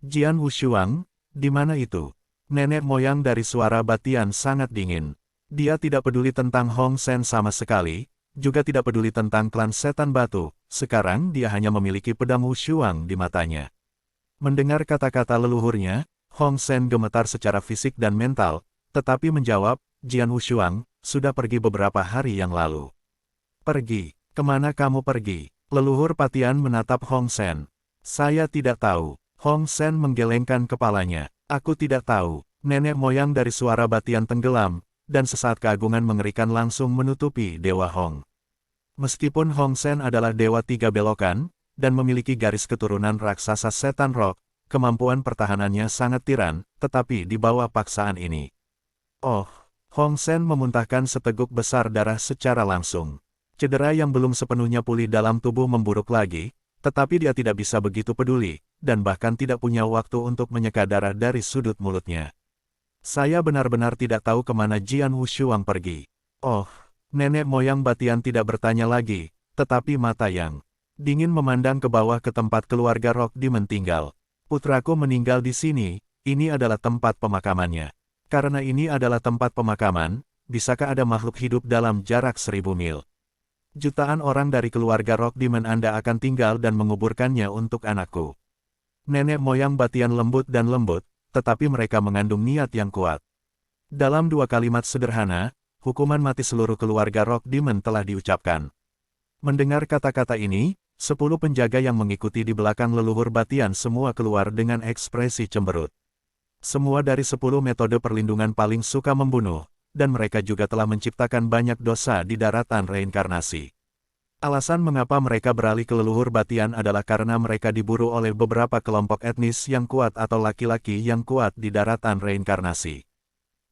Jian Wushuang, di mana itu? Nenek moyang dari suara Batian sangat dingin. Dia tidak peduli tentang Hong Sen sama sekali, juga tidak peduli tentang klan setan batu, sekarang dia hanya memiliki pedang Wushuang di matanya. Mendengar kata-kata leluhurnya, Hong Sen gemetar secara fisik dan mental, tetapi menjawab, Jian Wushuang, sudah pergi beberapa hari yang lalu. Pergi? Kemana kamu pergi? Leluhur Patian menatap Hong Sen. Saya tidak tahu. Hong Sen menggelengkan kepalanya. Aku tidak tahu. Nenek moyang dari suara Batian tenggelam, dan sesaat keagungan mengerikan langsung menutupi Dewa Hong. Meskipun Hong Sen adalah Dewa Tiga Belokan, dan memiliki garis keturunan raksasa setan rock, kemampuan pertahanannya sangat tiran, tetapi di bawah paksaan ini. Oh, Hong Sen memuntahkan seteguk besar darah secara langsung. Cedera yang belum sepenuhnya pulih dalam tubuh memburuk lagi, tetapi dia tidak bisa begitu peduli, dan bahkan tidak punya waktu untuk menyeka darah dari sudut mulutnya. Saya benar-benar tidak tahu kemana Jian Wushuang pergi. Oh, nenek moyang Batian tidak bertanya lagi, tetapi mata yang dingin memandang ke bawah ke tempat keluarga Rock Demon tinggal. Putraku meninggal di sini, ini adalah tempat pemakamannya. Karena ini adalah tempat pemakaman, bisakah ada makhluk hidup dalam jarak 1000 mil? Jutaan orang dari keluarga Rock Demon Anda akan tinggal dan menguburkannya untuk anakku. Nenek moyang Batian lembut dan lembut, tetapi mereka mengandung niat yang kuat. Dalam dua kalimat sederhana, hukuman mati seluruh keluarga Rock Demon telah diucapkan. Mendengar kata-kata ini, 10 penjaga yang mengikuti di belakang leluhur Batian semua keluar dengan ekspresi cemberut. Semua dari 10 metode perlindungan paling suka membunuh, dan mereka juga telah menciptakan banyak dosa di daratan reinkarnasi. Alasan mengapa mereka beralih ke leluhur Batian adalah karena mereka diburu oleh beberapa kelompok etnis yang kuat atau laki-laki yang kuat di daratan reinkarnasi.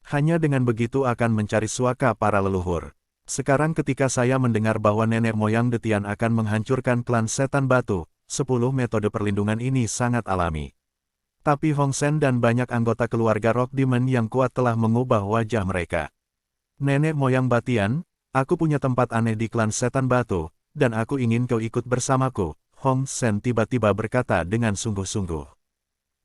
Hanya dengan begitu akan mencari suaka para leluhur. Sekarang ketika saya mendengar bahwa nenek moyang Detian akan menghancurkan klan setan batu, 10 metode perlindungan ini sangat alami. Tapi Hong Sen dan banyak anggota keluarga Rock Demon yang kuat telah mengubah wajah mereka. Nenek moyang Batian, aku punya tempat aneh di klan setan batu, dan aku ingin kau ikut bersamaku, Hong Sen tiba-tiba berkata dengan sungguh-sungguh.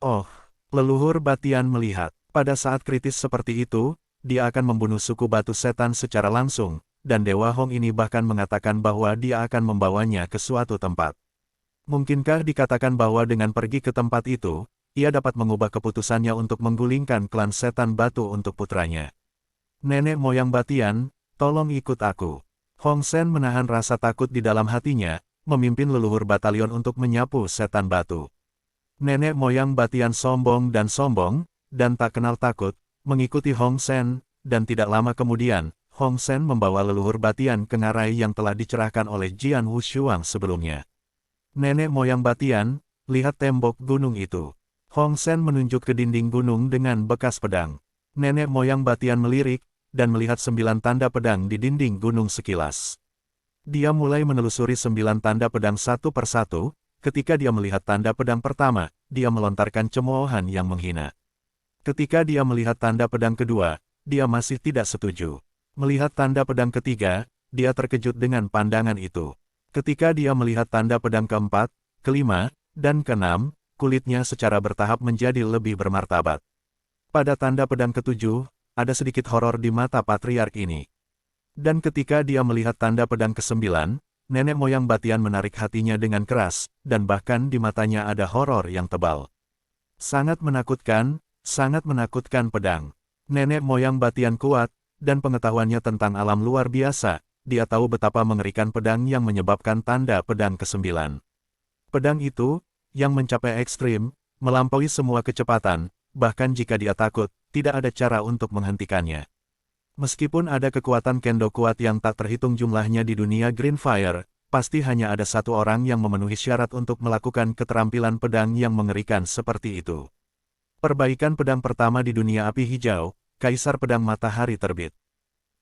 Oh, leluhur Batian melihat, pada saat kritis seperti itu, dia akan membunuh suku batu setan secara langsung, dan Dewa Hong ini bahkan mengatakan bahwa dia akan membawanya ke suatu tempat. Mungkinkah dikatakan bahwa dengan pergi ke tempat itu, ia dapat mengubah keputusannya untuk menggulingkan klan setan batu untuk putranya? Nenek moyang Batian, tolong ikut aku. Hong Sen menahan rasa takut di dalam hatinya, memimpin leluhur batalion untuk menyapu setan batu. Nenek moyang Batian sombong, dan tak kenal takut, mengikuti Hong Sen, dan tidak lama kemudian, Hong Sen membawa leluhur Batian ke ngarai yang telah dicerahkan oleh Jian Wushuang sebelumnya. Nenek moyang Batian, lihat tembok gunung itu. Hong Sen menunjuk ke dinding gunung dengan bekas pedang. Nenek moyang Batian melirik, dan melihat 9 tanda pedang di dinding gunung sekilas. Dia mulai menelusuri 9 tanda pedang satu persatu, ketika dia melihat tanda pedang pertama, dia melontarkan cemoohan yang menghina. Ketika dia melihat tanda pedang kedua, dia masih tidak setuju. Melihat tanda pedang ketiga, dia terkejut dengan pandangan itu. Ketika dia melihat tanda pedang keempat, kelima, dan keenam, kulitnya secara bertahap menjadi lebih bermartabat. Pada tanda pedang ketujuh, ada sedikit horor di mata patriark ini. Dan ketika dia melihat tanda pedang kesembilan, nenek moyang Batian menarik hatinya dengan keras, dan bahkan di matanya ada horor yang tebal. Sangat menakutkan pedang. Nenek moyang Batian kuat, dan pengetahuannya tentang alam luar biasa, dia tahu betapa mengerikan pedang yang menyebabkan tanda pedang kesembilan. Pedang itu, yang mencapai ekstrim, melampaui semua kecepatan, bahkan jika dia takut, tidak ada cara untuk menghentikannya. Meskipun ada kekuatan kendo kuat yang tak terhitung jumlahnya di dunia Greenfire, pasti hanya ada satu orang yang memenuhi syarat untuk melakukan keterampilan pedang yang mengerikan seperti itu. Perbaikan pedang pertama di dunia api hijau, Kaisar Pedang Matahari Terbit.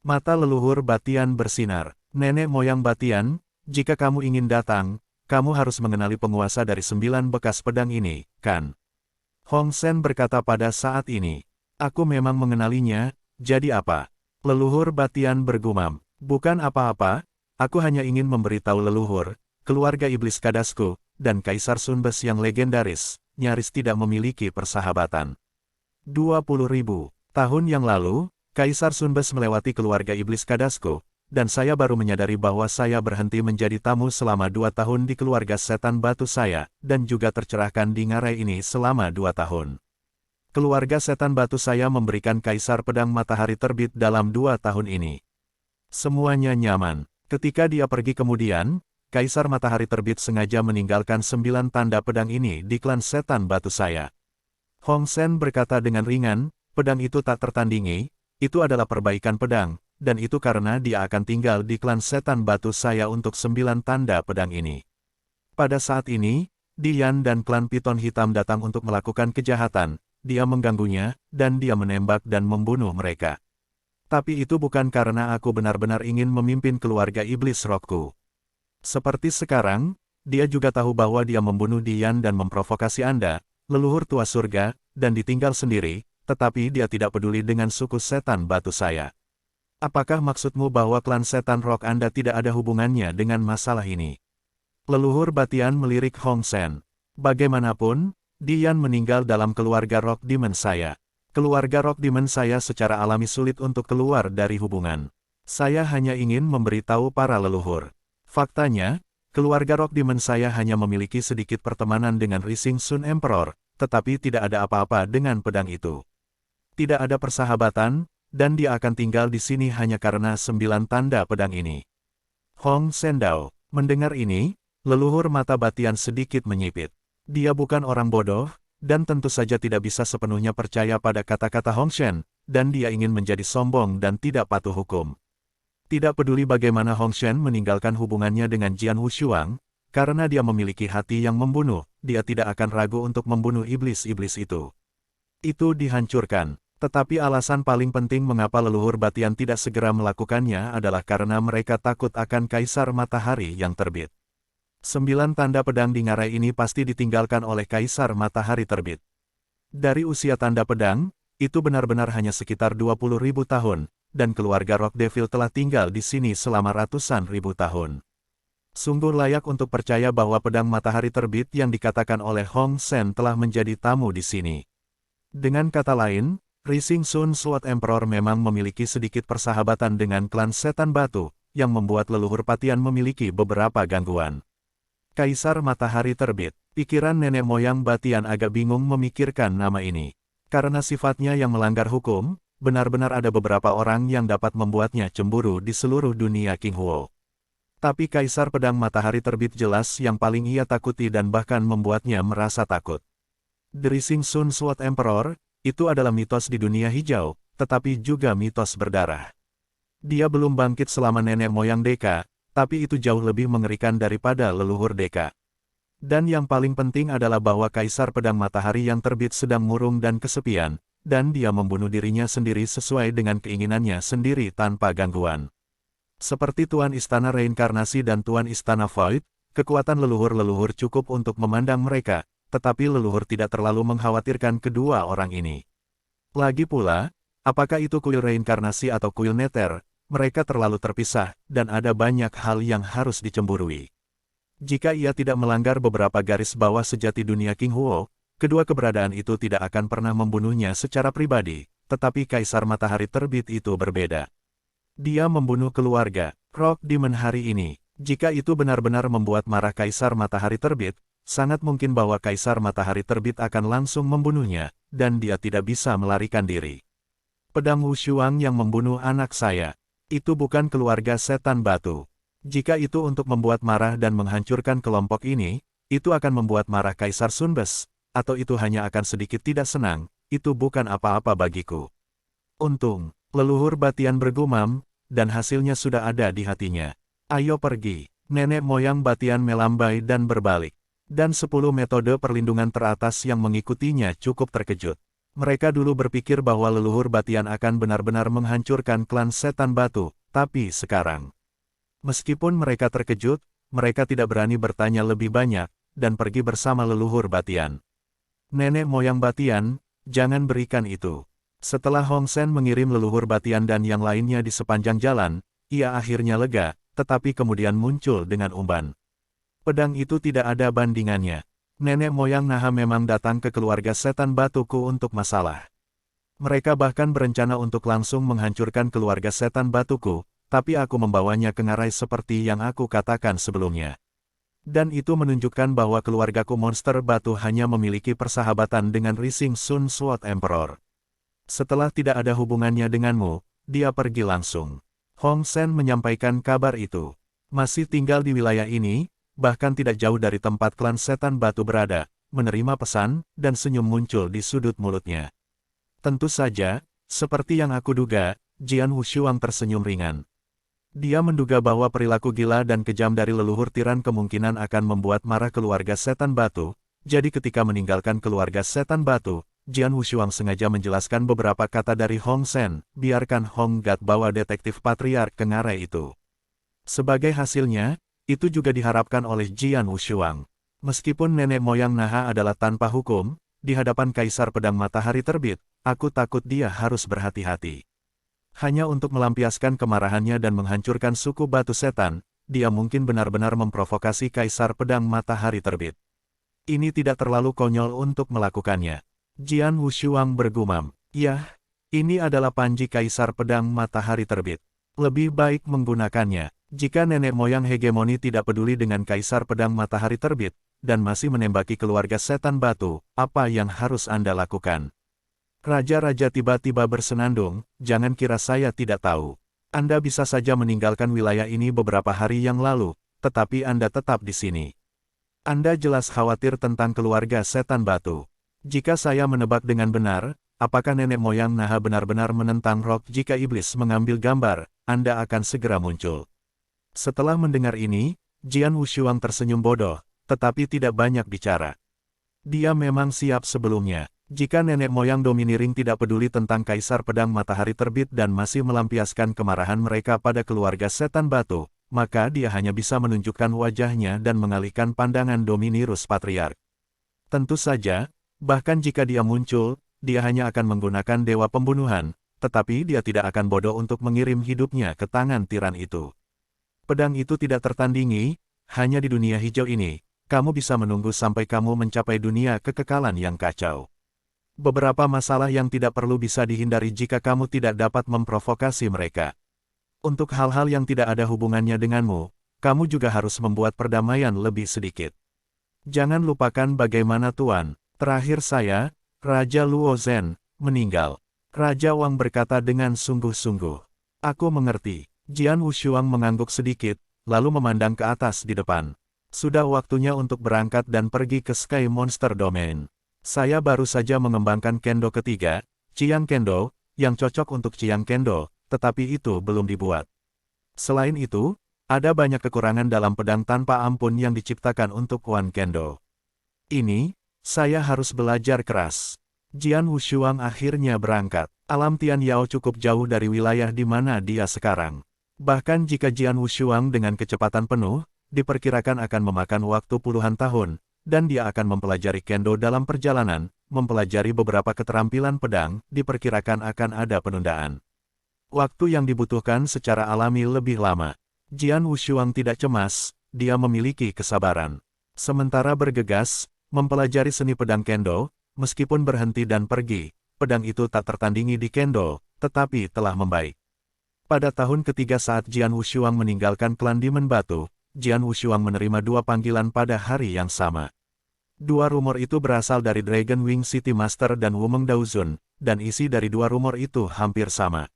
Mata leluhur Batian bersinar. Nenek moyang Batian, jika kamu ingin datang, kamu harus mengenali penguasa dari 9 bekas pedang ini, kan? Hong Sen berkata pada saat ini. Aku memang mengenalinya, jadi apa? Leluhur Batian bergumam. Bukan apa-apa, aku hanya ingin memberitahu leluhur, keluarga iblis Kadasku, dan Kaisar Sunbes yang legendaris, nyaris tidak memiliki persahabatan. 20.000 tahun yang lalu, Kaisar Sunbes melewati keluarga iblis Kadasku, dan saya baru menyadari bahwa saya berhenti menjadi tamu selama 2 tahun di keluarga setan batu saya, dan juga tercerahkan di ngarai ini selama 2 tahun. Keluarga setan batu saya memberikan Kaisar Pedang Matahari Terbit dalam 2 tahun ini. Semuanya nyaman. Ketika dia pergi kemudian, Kaisar Matahari Terbit sengaja meninggalkan 9 tanda pedang ini di klan setan batu saya. Hong Sen berkata dengan ringan, pedang itu tak tertandingi, itu adalah perbaikan pedang, dan itu karena dia akan tinggal di klan setan batu saya untuk 9 tanda pedang ini. Pada saat ini, Dian dan klan Piton Hitam datang untuk melakukan kejahatan, dia mengganggunya, dan dia menembak dan membunuh mereka. Tapi itu bukan karena aku benar-benar ingin memimpin keluarga iblis rohku. Seperti sekarang, dia juga tahu bahwa dia membunuh Dian dan memprovokasi Anda, leluhur tua surga, dan ditinggal sendiri, tetapi dia tidak peduli dengan suku setan batu saya. Apakah maksudmu bahwa klan setan roh Anda tidak ada hubungannya dengan masalah ini? Leluhur Batian melirik Hong Sen. Bagaimanapun, Dian meninggal dalam keluarga Rock Demon saya. Keluarga Rock Demon saya secara alami sulit untuk keluar dari hubungan. Saya hanya ingin memberitahu para leluhur. Faktanya, keluarga Rock Demon saya hanya memiliki sedikit pertemanan dengan Rising Sun Emperor, tetapi tidak ada apa-apa dengan pedang itu. Tidak ada persahabatan, dan dia akan tinggal di sini hanya karena 9 tanda pedang ini. Hong Sendao, mendengar ini, leluhur mata Batian sedikit menyipit. Dia bukan orang bodoh, dan tentu saja tidak bisa sepenuhnya percaya pada kata-kata Hong Shen, dan dia ingin menjadi sombong dan tidak patuh hukum. Tidak peduli bagaimana Hong Shen meninggalkan hubungannya dengan Jian Wushuang, karena dia memiliki hati yang membunuh, dia tidak akan ragu untuk membunuh iblis-iblis itu. Itu dihancurkan, tetapi alasan paling penting mengapa leluhur Batian tidak segera melakukannya adalah karena mereka takut akan Kaisar Matahari yang terbit. 9 tanda pedang di ngarai ini pasti ditinggalkan oleh Kaisar Matahari Terbit. Dari usia tanda pedang, itu benar-benar hanya sekitar 20.000 tahun, dan keluarga Rock Devil telah tinggal di sini selama ratusan ribu tahun. Sungguh layak untuk percaya bahwa pedang Matahari Terbit yang dikatakan oleh Hong Sen telah menjadi tamu di sini. Dengan kata lain, Rising Sun Sword Emperor memang memiliki sedikit persahabatan dengan klan setan batu, yang membuat leluhur Batian memiliki beberapa gangguan. Kaisar Matahari Terbit. Pikiran nenek moyang Batian agak bingung memikirkan nama ini. Karena sifatnya yang melanggar hukum, benar-benar ada beberapa orang yang dapat membuatnya cemburu di seluruh dunia Qinghuo. Tapi Kaisar Pedang Matahari Terbit jelas yang paling ia takuti dan bahkan membuatnya merasa takut. The Rising Sun Sword Emperor, itu adalah mitos di dunia hijau, tetapi juga mitos berdarah. Dia belum bangkit selama nenek moyang Deka, tapi itu jauh lebih mengerikan daripada leluhur Deka. Dan yang paling penting adalah bahwa Kaisar Pedang Matahari yang terbit sedang murung dan kesepian, dan dia membunuh dirinya sendiri sesuai dengan keinginannya sendiri tanpa gangguan. Seperti Tuan Istana Reinkarnasi dan Tuan Istana Void, kekuatan leluhur-leluhur cukup untuk memandang mereka, tetapi leluhur tidak terlalu mengkhawatirkan kedua orang ini. Lagi pula, apakah itu kuil reinkarnasi atau kuil neter, mereka terlalu terpisah, dan ada banyak hal yang harus dicemburui. Jika ia tidak melanggar beberapa garis bawah sejati dunia King Huo, kedua keberadaan itu tidak akan pernah membunuhnya secara pribadi, tetapi Kaisar Matahari Terbit itu berbeda. Dia membunuh keluarga Rock Demon hari ini. Jika itu benar-benar membuat marah Kaisar Matahari Terbit, sangat mungkin bahwa Kaisar Matahari Terbit akan langsung membunuhnya, dan dia tidak bisa melarikan diri. Pedang Wushuang yang membunuh anak saya. Itu bukan keluarga setan batu. Jika itu untuk membuat marah dan menghancurkan kelompok ini, itu akan membuat marah Kaisar Sunbes, atau itu hanya akan sedikit tidak senang, itu bukan apa-apa bagiku. Untung, leluhur Batian bergumam, dan hasilnya sudah ada di hatinya. Ayo pergi. Nenek moyang Batian melambai dan berbalik. Dan 10 metode perlindungan teratas yang mengikutinya cukup terkejut. Mereka dulu berpikir bahwa leluhur Batian akan benar-benar menghancurkan klan setan batu, tapi sekarang. Meskipun mereka terkejut, mereka tidak berani bertanya lebih banyak, dan pergi bersama leluhur Batian. Nenek moyang Batian, jangan berikan itu. Setelah Hong Sen mengirim leluhur Batian dan yang lainnya di sepanjang jalan, ia akhirnya lega, tetapi kemudian muncul dengan umpan. Pedang itu tidak ada bandingannya. Nenek moyang Naha memang datang ke keluarga setan batuku untuk masalah. Mereka bahkan berencana untuk langsung menghancurkan keluarga setan batuku, tapi aku membawanya ke ngarai seperti yang aku katakan sebelumnya. Dan itu menunjukkan bahwa keluargaku monster batu hanya memiliki persahabatan dengan Rising Sun Sword Emperor. Setelah tidak ada hubungannya denganmu, dia pergi langsung. Hong Sen menyampaikan kabar itu. Masih tinggal di wilayah ini, bahkan tidak jauh dari tempat klan setan batu berada, menerima pesan, dan senyum muncul di sudut mulutnya. Tentu saja, seperti yang aku duga, Jian Wushuang tersenyum ringan. Dia menduga bahwa perilaku gila dan kejam dari leluhur tiran kemungkinan akan membuat marah keluarga setan batu, jadi ketika meninggalkan keluarga setan batu, Jian Wushuang sengaja menjelaskan beberapa kata dari Hong Sen, biarkan Hong Gat bawa detektif patriark ke ngarai itu. Sebagai hasilnya, itu juga diharapkan oleh Jian Wushuang. Meskipun nenek moyang Naha adalah tanpa hukum, di hadapan Kaisar Pedang Matahari Terbit, aku takut dia harus berhati-hati. Hanya untuk melampiaskan kemarahannya dan menghancurkan suku batu setan, dia mungkin benar-benar memprovokasi Kaisar Pedang Matahari Terbit. Ini tidak terlalu konyol untuk melakukannya. Jian Wushuang bergumam, "Yah, ini adalah panji Kaisar Pedang Matahari Terbit. Lebih baik menggunakannya. Jika nenek moyang hegemoni tidak peduli dengan Kaisar Pedang Matahari Terbit, dan masih menembaki keluarga setan batu, apa yang harus Anda lakukan?" Raja-raja tiba-tiba bersenandung, "Jangan kira saya tidak tahu. Anda bisa saja meninggalkan wilayah ini beberapa hari yang lalu, tetapi Anda tetap di sini. Anda jelas khawatir tentang keluarga setan batu. Jika saya menebak dengan benar, apakah nenek moyang Naha benar-benar menentang Rock jika iblis mengambil gambar, Anda akan segera muncul." Setelah mendengar ini, Jian Wushuang tersenyum bodoh, tetapi tidak banyak bicara. Dia memang siap sebelumnya. Jika nenek moyang Domineering tidak peduli tentang Kaisar Pedang Matahari Terbit dan masih melampiaskan kemarahan mereka pada keluarga setan batu, maka dia hanya bisa menunjukkan wajahnya dan mengalihkan pandangan Dominirus Patriark. Tentu saja, bahkan jika dia muncul, dia hanya akan menggunakan dewa pembunuhan, tetapi dia tidak akan bodoh untuk mengirim hidupnya ke tangan tiran itu. Pedang itu tidak tertandingi, hanya di dunia hijau ini, kamu bisa menunggu sampai kamu mencapai dunia kekekalan yang kacau. Beberapa masalah yang tidak perlu bisa dihindari jika kamu tidak dapat memprovokasi mereka. Untuk hal-hal yang tidak ada hubungannya denganmu, kamu juga harus membuat perdamaian lebih sedikit. Jangan lupakan bagaimana Tuan, terakhir saya, Raja Luo Zhen, meninggal. Raja Wang berkata dengan sungguh-sungguh. Aku mengerti. Jian Wushuang mengangguk sedikit, lalu memandang ke atas di depan. Sudah waktunya untuk berangkat dan pergi ke Sky Monster Domain. Saya baru saja mengembangkan kendo ketiga, Chiang Kendo, yang cocok untuk Chiang Kendo, tetapi itu belum dibuat. Selain itu, ada banyak kekurangan dalam pedang tanpa ampun yang diciptakan untuk Wan Kendo. Ini, saya harus belajar keras. Jian Wushuang akhirnya berangkat. Alam Tian Yao cukup jauh dari wilayah di mana dia sekarang. Bahkan jika Jian Wushuang dengan kecepatan penuh, diperkirakan akan memakan waktu puluhan tahun, dan dia akan mempelajari kendo dalam perjalanan, mempelajari beberapa keterampilan pedang, diperkirakan akan ada penundaan. Waktu yang dibutuhkan secara alami lebih lama. Jian Wushuang tidak cemas, dia memiliki kesabaran. Sementara bergegas, mempelajari seni pedang kendo, meskipun berhenti dan pergi, pedang itu tak tertandingi di kendo, tetapi telah membaik. Pada tahun ketiga saat Jian Wushuang meninggalkan klan Demon Batu, Jian Wushuang menerima 2 panggilan pada hari yang sama. 2 rumor itu berasal dari Dragon Wing City Master dan Wumeng Daozun, dan isi dari 2 rumor itu hampir sama.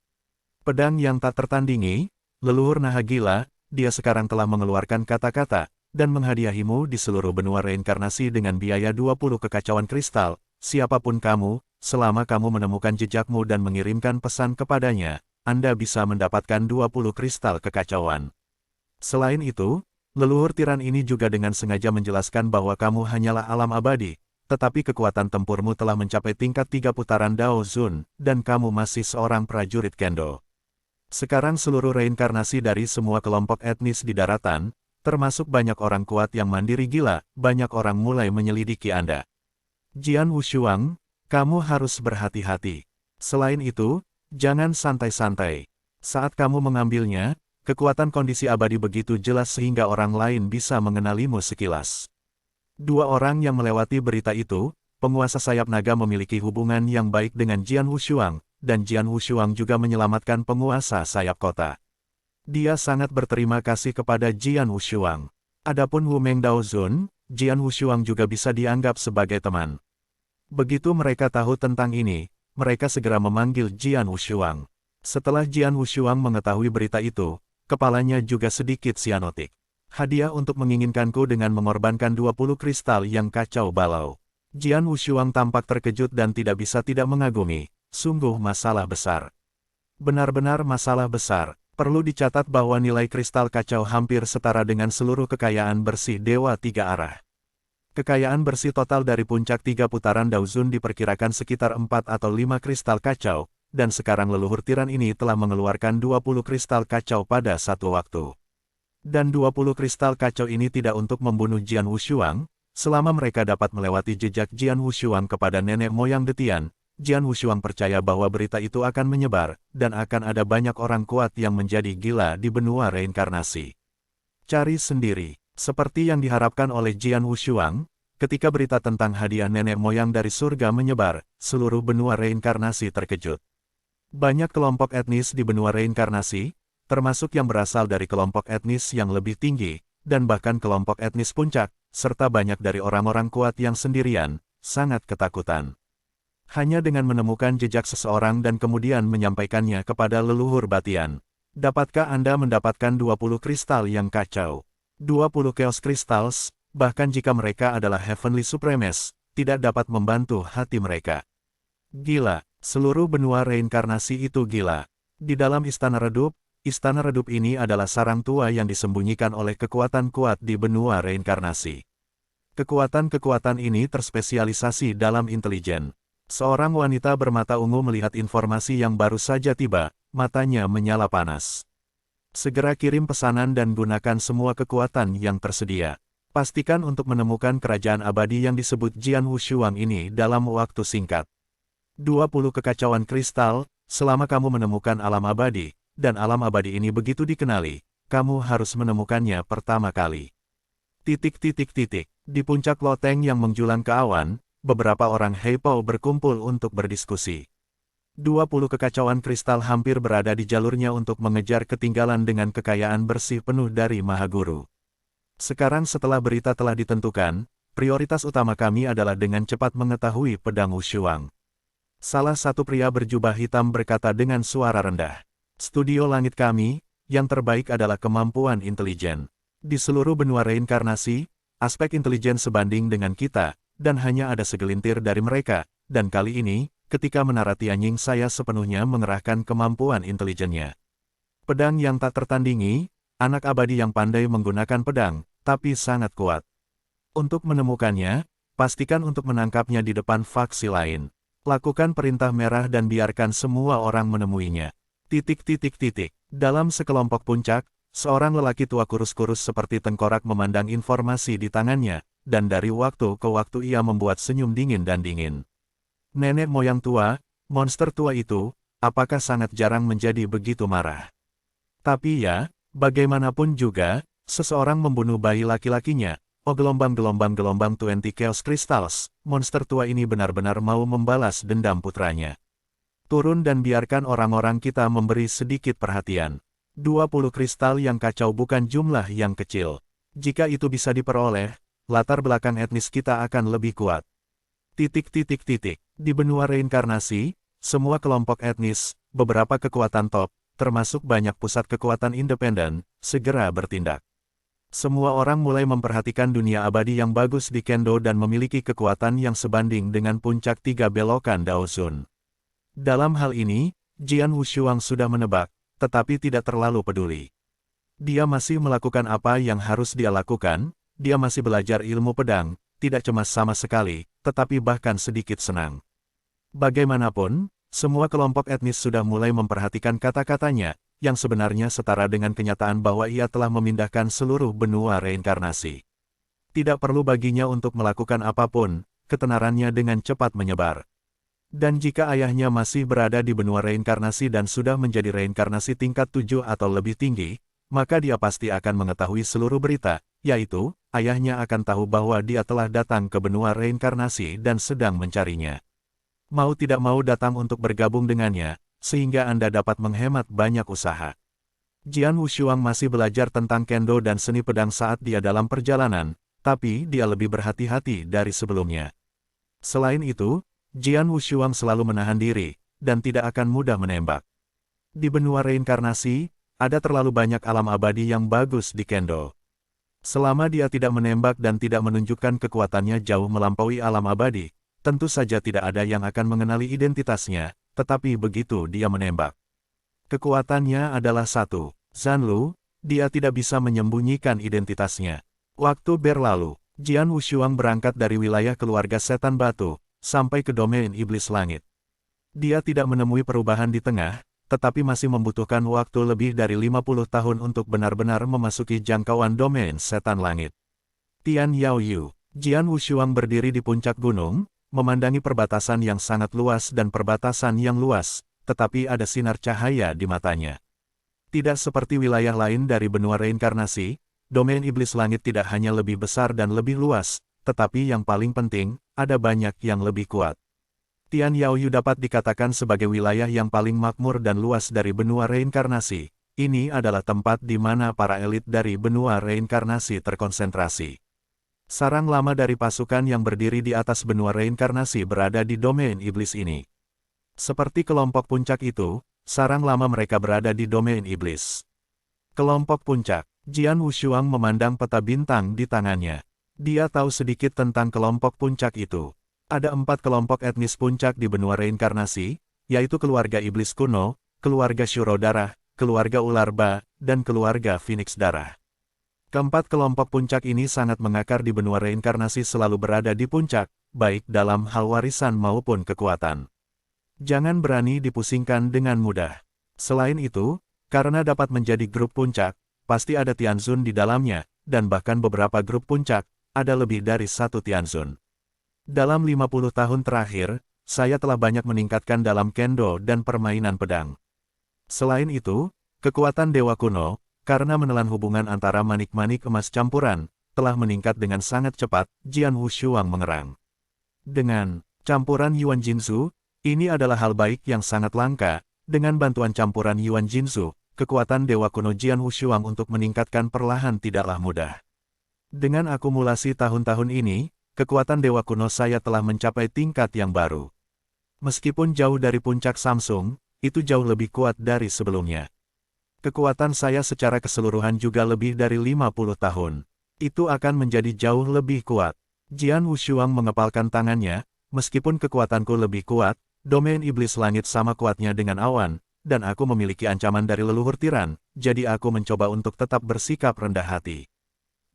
Pedang yang tak tertandingi, leluhur naha gila, dia sekarang telah mengeluarkan kata-kata, dan menghadiahimu di seluruh benua reinkarnasi dengan biaya 20 kekacauan kristal. Siapapun kamu, selama kamu menemukan jejakmu dan mengirimkan pesan kepadanya, Anda bisa mendapatkan 20 kristal kekacauan. Selain itu, leluhur tiran ini juga dengan sengaja menjelaskan bahwa kamu hanyalah alam abadi, tetapi kekuatan tempurmu telah mencapai tingkat 3 putaran Dao Zun, dan kamu masih seorang prajurit kendo. Sekarang seluruh reinkarnasi dari semua kelompok etnis di daratan, termasuk banyak orang kuat yang mandiri gila, banyak orang mulai menyelidiki Anda. Jian Wushuang, kamu harus berhati-hati. Selain itu, jangan santai-santai. Saat kamu mengambilnya, kekuatan kondisi abadi begitu jelas sehingga orang lain bisa mengenalimu sekilas. 2 orang yang melewati berita itu, penguasa sayap naga memiliki hubungan yang baik dengan Jian Wushuang, dan Jian Wushuang juga menyelamatkan penguasa sayap kota. Dia sangat berterima kasih kepada Jian Wushuang. Adapun Wumeng Daozun, Jian Wushuang juga bisa dianggap sebagai teman. Begitu mereka tahu tentang ini, mereka segera memanggil Jian Wushuang. Setelah Jian Wushuang mengetahui berita itu, kepalanya juga sedikit sianotik. Hadiah untuk menginginkanku dengan mengorbankan 20 kristal yang kacau balau. Jian Wushuang tampak terkejut dan tidak bisa tidak mengagumi. Sungguh masalah besar. Benar-benar masalah besar. Perlu dicatat bahwa nilai kristal kacau hampir setara dengan seluruh kekayaan bersih Dewa 3 arah. Kekayaan bersih total dari puncak 3 putaran Daozun diperkirakan sekitar 4 atau 5 kristal kacau, dan sekarang leluhur tiran ini telah mengeluarkan 20 kristal kacau pada satu waktu. Dan 20 kristal kacau ini tidak untuk membunuh Jian Wushuang, selama mereka dapat melewati jejak Jian Wushuang kepada nenek moyang Detian. Jian Wushuang percaya bahwa berita itu akan menyebar, dan akan ada banyak orang kuat yang menjadi gila di benua reinkarnasi. Cari sendiri. Seperti yang diharapkan oleh Jian Wushuang, ketika berita tentang hadiah nenek moyang dari surga menyebar, seluruh benua reinkarnasi terkejut. Banyak kelompok etnis di benua reinkarnasi, termasuk yang berasal dari kelompok etnis yang lebih tinggi, dan bahkan kelompok etnis puncak, serta banyak dari orang-orang kuat yang sendirian, sangat ketakutan. Hanya dengan menemukan jejak seseorang dan kemudian menyampaikannya kepada leluhur Batian. Dapatkah Anda mendapatkan 20 kristal yang kacau? 20 Chaos Crystals, bahkan jika mereka adalah Heavenly Supremes, tidak dapat membantu hati mereka. Gila, seluruh benua reinkarnasi itu gila. Di dalam Istana Redup ini adalah sarang tua yang disembunyikan oleh kekuatan kuat di benua reinkarnasi. Kekuatan-kekuatan ini terspesialisasi dalam intelijen. Seorang wanita bermata ungu melihat informasi yang baru saja tiba, matanya menyala panas. Segera kirim pesanan dan gunakan semua kekuatan yang tersedia. Pastikan untuk menemukan kerajaan abadi yang disebut Jian Wushuang ini dalam waktu singkat. 20 kekacauan kristal, selama kamu menemukan alam abadi, dan alam abadi ini begitu dikenali, kamu harus menemukannya pertama kali. Di puncak loteng yang menjulang ke awan, beberapa orang Heipao berkumpul untuk berdiskusi. 20 kekacauan kristal hampir berada di jalurnya untuk mengejar ketinggalan dengan kekayaan bersih penuh dari Mahaguru. Sekarang setelah berita telah ditentukan, prioritas utama kami adalah dengan cepat mengetahui pedang Wushuang. Salah satu pria berjubah hitam berkata dengan suara rendah. Studio langit kami, yang terbaik adalah kemampuan intelijen. Di seluruh benua reinkarnasi, aspek intelijen sebanding dengan kita, dan hanya ada segelintir dari mereka, dan kali ini, ketika Menara Tianjing saya sepenuhnya mengerahkan kemampuan intelijennya. Pedang yang tak tertandingi, anak abadi yang pandai menggunakan pedang, tapi sangat kuat. Untuk menemukannya, pastikan untuk menangkapnya di depan faksi lain. Lakukan perintah merah dan biarkan semua orang menemuinya. Dalam sekelompok puncak, seorang lelaki tua kurus-kurus seperti tengkorak memandang informasi di tangannya, dan dari waktu ke waktu ia membuat senyum dingin dan dingin. Nenek moyang tua, monster tua itu, apakah sangat jarang menjadi begitu marah. Tapi ya, bagaimanapun juga, seseorang membunuh bayi laki-lakinya. Oh gelombang-gelombang 20 Chaos Crystals, monster tua ini benar-benar mau membalas dendam putranya. Turun dan biarkan orang-orang kita memberi sedikit perhatian. 20 kristal yang kacau bukan jumlah yang kecil. Jika itu bisa diperoleh, latar belakang etnis kita akan lebih kuat. Di benua reinkarnasi, semua kelompok etnis, beberapa kekuatan top, termasuk banyak pusat kekuatan independen, segera bertindak. Semua orang mulai memperhatikan dunia abadi yang bagus di Kendo dan memiliki kekuatan yang sebanding dengan puncak 3 belokan Daosun. Dalam hal ini, Jian Wushuang sudah menebak, tetapi tidak terlalu peduli. Dia masih melakukan apa yang harus dia lakukan, dia masih belajar ilmu pedang, tidak cemas sama sekali, tetapi bahkan sedikit senang. Bagaimanapun, semua kelompok etnis sudah mulai memperhatikan kata-katanya, yang sebenarnya setara dengan kenyataan bahwa ia telah memindahkan seluruh benua reinkarnasi. Tidak perlu baginya untuk melakukan apapun, ketenarannya dengan cepat menyebar. Dan jika ayahnya masih berada di benua reinkarnasi dan sudah menjadi reinkarnasi tingkat 7 atau lebih tinggi, maka dia pasti akan mengetahui seluruh berita, yaitu, ayahnya akan tahu bahwa dia telah datang ke benua reinkarnasi dan sedang mencarinya. Mau tidak mau datang untuk bergabung dengannya, sehingga Anda dapat menghemat banyak usaha. Jian Wushuang masih belajar tentang Kendo dan seni pedang saat dia dalam perjalanan, tapi dia lebih berhati-hati dari sebelumnya. Selain itu, Jian Wushuang selalu menahan diri, dan tidak akan mudah menembak. Di benua reinkarnasi, ada terlalu banyak alam abadi yang bagus di Kendo. Selama dia tidak menembak dan tidak menunjukkan kekuatannya jauh melampaui alam abadi, tentu saja tidak ada yang akan mengenali identitasnya, tetapi begitu dia menembak. Kekuatannya adalah satu, Zanlu, dia tidak bisa menyembunyikan identitasnya. Waktu berlalu, Jian Wushuang berangkat dari wilayah keluarga setan batu, sampai ke domain iblis langit. Dia tidak menemui perubahan di tengah, tetapi masih membutuhkan waktu lebih dari 50 tahun untuk benar-benar memasuki jangkauan domain setan langit. Tian Yaoyu, Jian Wushuang berdiri di puncak gunung, memandangi perbatasan yang sangat luas dan perbatasan yang luas, tetapi ada sinar cahaya di matanya. Tidak seperti wilayah lain dari benua reinkarnasi, domain iblis langit tidak hanya lebih besar dan lebih luas, tetapi yang paling penting, ada banyak yang lebih kuat. Tian Yaoyu dapat dikatakan sebagai wilayah yang paling makmur dan luas dari benua reinkarnasi. Ini adalah tempat di mana para elit dari benua reinkarnasi terkonsentrasi. Sarang lama dari pasukan yang berdiri di atas benua reinkarnasi berada di domain iblis ini. Seperti kelompok puncak itu, sarang lama mereka berada di domain iblis. Kelompok puncak, Jian Wushuang memandang peta bintang di tangannya. Dia tahu sedikit tentang kelompok puncak itu. Ada 4 kelompok etnis puncak di benua reinkarnasi, yaitu keluarga iblis kuno, keluarga Shuro Darah, keluarga Ular Ba, dan keluarga Phoenix Darah. Keempat kelompok puncak ini sangat mengakar di benua reinkarnasi selalu berada di puncak, baik dalam hal warisan maupun kekuatan. Jangan berani dipusingkan dengan mudah. Selain itu, karena dapat menjadi grup puncak, pasti ada Tianzun di dalamnya, dan bahkan beberapa grup puncak, ada lebih dari 1 Tianzun. Dalam 50 tahun terakhir, saya telah banyak meningkatkan dalam Kendo dan permainan pedang. Selain itu, kekuatan Dewa Kuno, karena menelan hubungan antara manik-manik emas campuran, telah meningkat dengan sangat cepat, Jian Wushuang mengerang. Dengan campuran Yuan Jinzu, ini adalah hal baik yang sangat langka, dengan bantuan campuran Yuan Jinzu, kekuatan Dewa Kuno Jian Wushuang untuk meningkatkan perlahan tidaklah mudah. Dengan akumulasi tahun-tahun ini, kekuatan Dewa Kuno saya telah mencapai tingkat yang baru. Meskipun jauh dari puncak Samsung, itu jauh lebih kuat dari sebelumnya. Kekuatan saya secara keseluruhan juga lebih dari 50 tahun. Itu akan menjadi jauh lebih kuat. Jian Wushuang mengepalkan tangannya, meskipun kekuatanku lebih kuat, domain iblis langit sama kuatnya dengan awan, dan aku memiliki ancaman dari leluhur tiran, jadi aku mencoba untuk tetap bersikap rendah hati.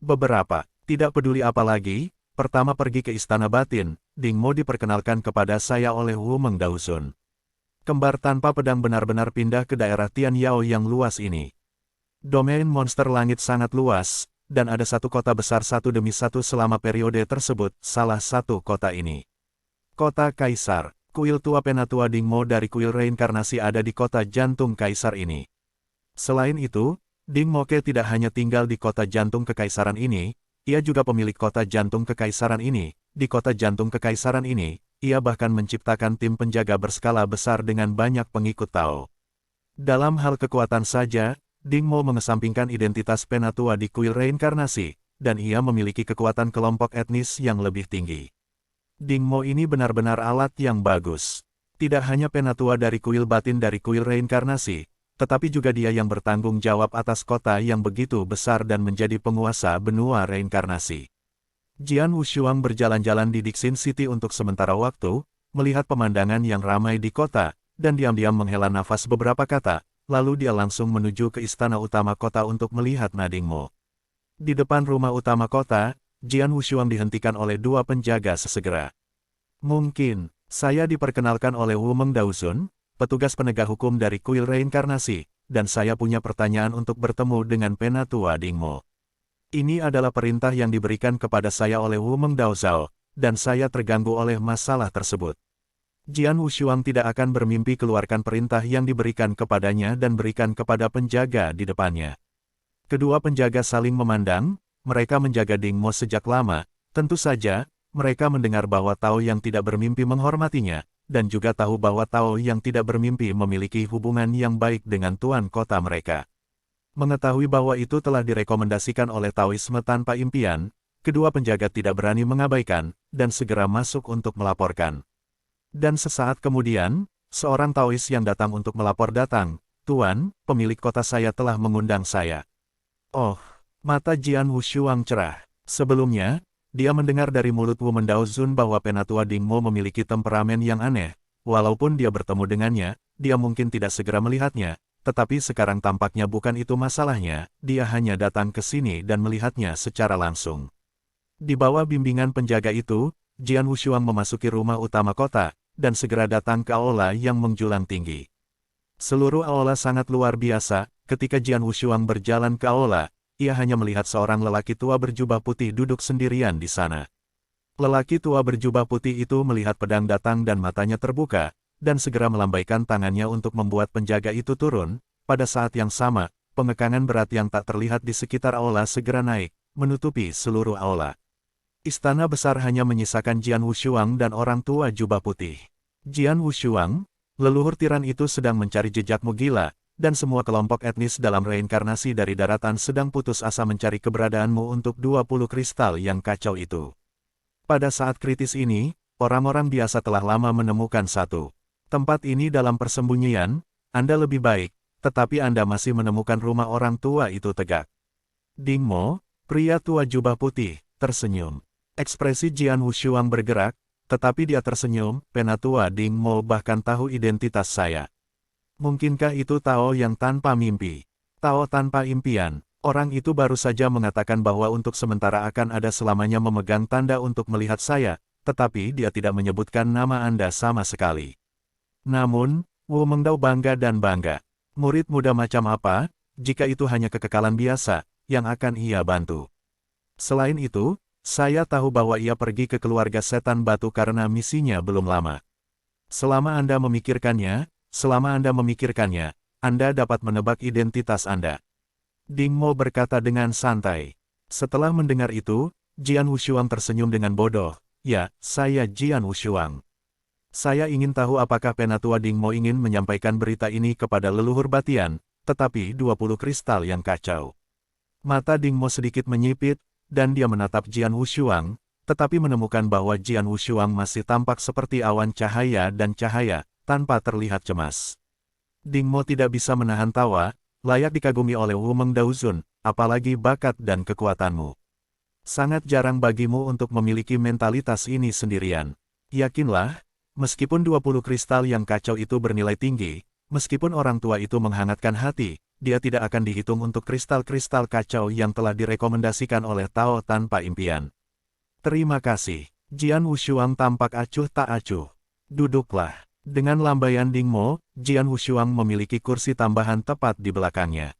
Tidak peduli apa lagi, pertama pergi ke Istana Batin, Ding Mo diperkenalkan kepada saya oleh Wu Meng Daosun. Kembar tanpa pedang benar-benar pindah ke daerah Tian Yao yang luas ini. Domain monster langit sangat luas, dan ada satu kota besar satu demi satu selama periode tersebut, salah satu kota ini. Kota Kaisar, Kuil tua Penatua Dingmo dari kuil reinkarnasi ada di kota jantung kaisar ini. Selain itu, Ding Moke tidak hanya tinggal di kota jantung kekaisaran ini, ia juga pemilik kota jantung kekaisaran ini. Di kota jantung kekaisaran ini, ia bahkan menciptakan tim penjaga berskala besar dengan banyak pengikut Tao. Dalam hal kekuatan saja, Ding Mo mengesampingkan identitas Penatua di kuil reinkarnasi, dan ia memiliki kekuatan kelompok etnis yang lebih tinggi. Ding Mo ini benar-benar alat yang bagus. Tidak hanya Penatua dari kuil batin dari kuil reinkarnasi, tetapi juga dia yang bertanggung jawab atas kota yang begitu besar dan menjadi penguasa benua reinkarnasi. Jian Wushuang berjalan-jalan di Dixin City untuk sementara waktu, melihat pemandangan yang ramai di kota, dan diam-diam menghela nafas beberapa kata, lalu dia langsung menuju ke istana utama kota untuk melihat Nading Mo. Di depan rumah utama kota, Jian Wushuang dihentikan oleh dua penjaga sesegera. Mungkin, saya diperkenalkan oleh Wu Mengdaozun, petugas penegak hukum dari kuil reinkarnasi, dan saya punya pertanyaan untuk bertemu dengan Penatua Ding Mo. Ini adalah perintah yang diberikan kepada saya oleh Wu Mengdaozao, dan saya terganggu oleh masalah tersebut. Jian Wushuang tidak akan bermimpi keluarkan perintah yang diberikan kepadanya dan berikan kepada penjaga di depannya. Kedua penjaga saling memandang. Mereka menjaga Ding Mo sejak lama, tentu saja, mereka mendengar bahwa Tao yang tidak bermimpi menghormatinya, dan juga tahu bahwa Tao yang tidak bermimpi memiliki hubungan yang baik dengan tuan kota mereka. Mengetahui bahwa itu telah direkomendasikan oleh Taoisme tanpa impian, kedua penjaga tidak berani mengabaikan, dan segera masuk untuk melaporkan. Dan sesaat kemudian, seorang Taois yang datang untuk melapor datang, "Tuan, pemilik kota saya telah mengundang saya." Oh! Mata Jian Wushuang cerah. Sebelumnya, dia mendengar dari mulut Wu Mengdaozun bahwa Penatua Ding Mo memiliki temperamen yang aneh. Walaupun dia bertemu dengannya, dia mungkin tidak segera melihatnya, tetapi sekarang tampaknya bukan itu masalahnya, dia hanya datang ke sini dan melihatnya secara langsung. Di bawah bimbingan penjaga itu, Jian Wushuang memasuki rumah utama kota, dan segera datang ke aula yang menjulang tinggi. Seluruh aula sangat luar biasa. Ketika Jian Wushuang berjalan ke aula, ia hanya melihat seorang lelaki tua berjubah putih duduk sendirian di sana. Lelaki tua berjubah putih itu melihat pedang datang dan matanya terbuka, dan segera melambaikan tangannya untuk membuat penjaga itu turun. Pada saat yang sama, pengekangan berat yang tak terlihat di sekitar aula segera naik, menutupi seluruh aula. Istana besar hanya menyisakan Jian Wushuang dan orang tua jubah putih. Jian Wushuang, leluhur tiran itu sedang mencari jejakmu gila, dan semua kelompok etnis dalam reinkarnasi dari daratan sedang putus asa mencari keberadaanmu untuk 20 kristal yang kacau itu. Pada saat kritis ini, orang-orang biasa telah lama menemukan satu tempat ini dalam persembunyian. Anda lebih baik, tetapi Anda masih menemukan rumah orang tua itu tegak. Ding Mo, pria tua jubah putih, tersenyum. Ekspresi Jian Wushuang bergerak, tetapi dia tersenyum. Penatua Ding Mo bahkan tahu identitas saya. Mungkinkah itu Tao yang tanpa mimpi? Tao tanpa impian. Orang itu baru saja mengatakan bahwa untuk sementara akan ada selamanya memegang tanda untuk melihat saya, tetapi dia tidak menyebutkan nama Anda sama sekali. Namun, Wu Mengdao bangga dan bangga. Murid muda macam apa, jika itu hanya kekekalan biasa, yang akan ia bantu. Selain itu, saya tahu bahwa ia pergi ke keluarga setan batu karena misinya belum lama. Selama Anda memikirkannya, Anda dapat menebak identitas Anda. Ding Mo berkata dengan santai. Setelah mendengar itu, Jian Wushuang tersenyum dengan bodoh. Ya, saya Jian Wushuang. Saya ingin tahu apakah Penatua Ding Mo ingin menyampaikan berita ini kepada leluhur Batian, tetapi 20 kristal yang kacau. Mata Ding Mo sedikit menyipit, dan dia menatap Jian Wushuang, tetapi menemukan bahwa Jian Wushuang masih tampak seperti awan cahaya dan cahaya, tanpa terlihat cemas. Ding Mo tidak bisa menahan tawa, layak dikagumi oleh Wu Mengdaozun, apalagi bakat dan kekuatanmu. Sangat jarang bagimu untuk memiliki mentalitas ini sendirian. Yakinlah, meskipun 20 kristal yang kacau itu bernilai tinggi, meskipun orang tua itu menghangatkan hati, dia tidak akan dihitung untuk kristal-kristal kacau yang telah direkomendasikan oleh Tao tanpa impian. Terima kasih. Jian Wushuang tampak acuh tak acuh. Duduklah. Dengan lambaian Ding Mo, Jian Wushuang memiliki kursi tambahan tepat di belakangnya.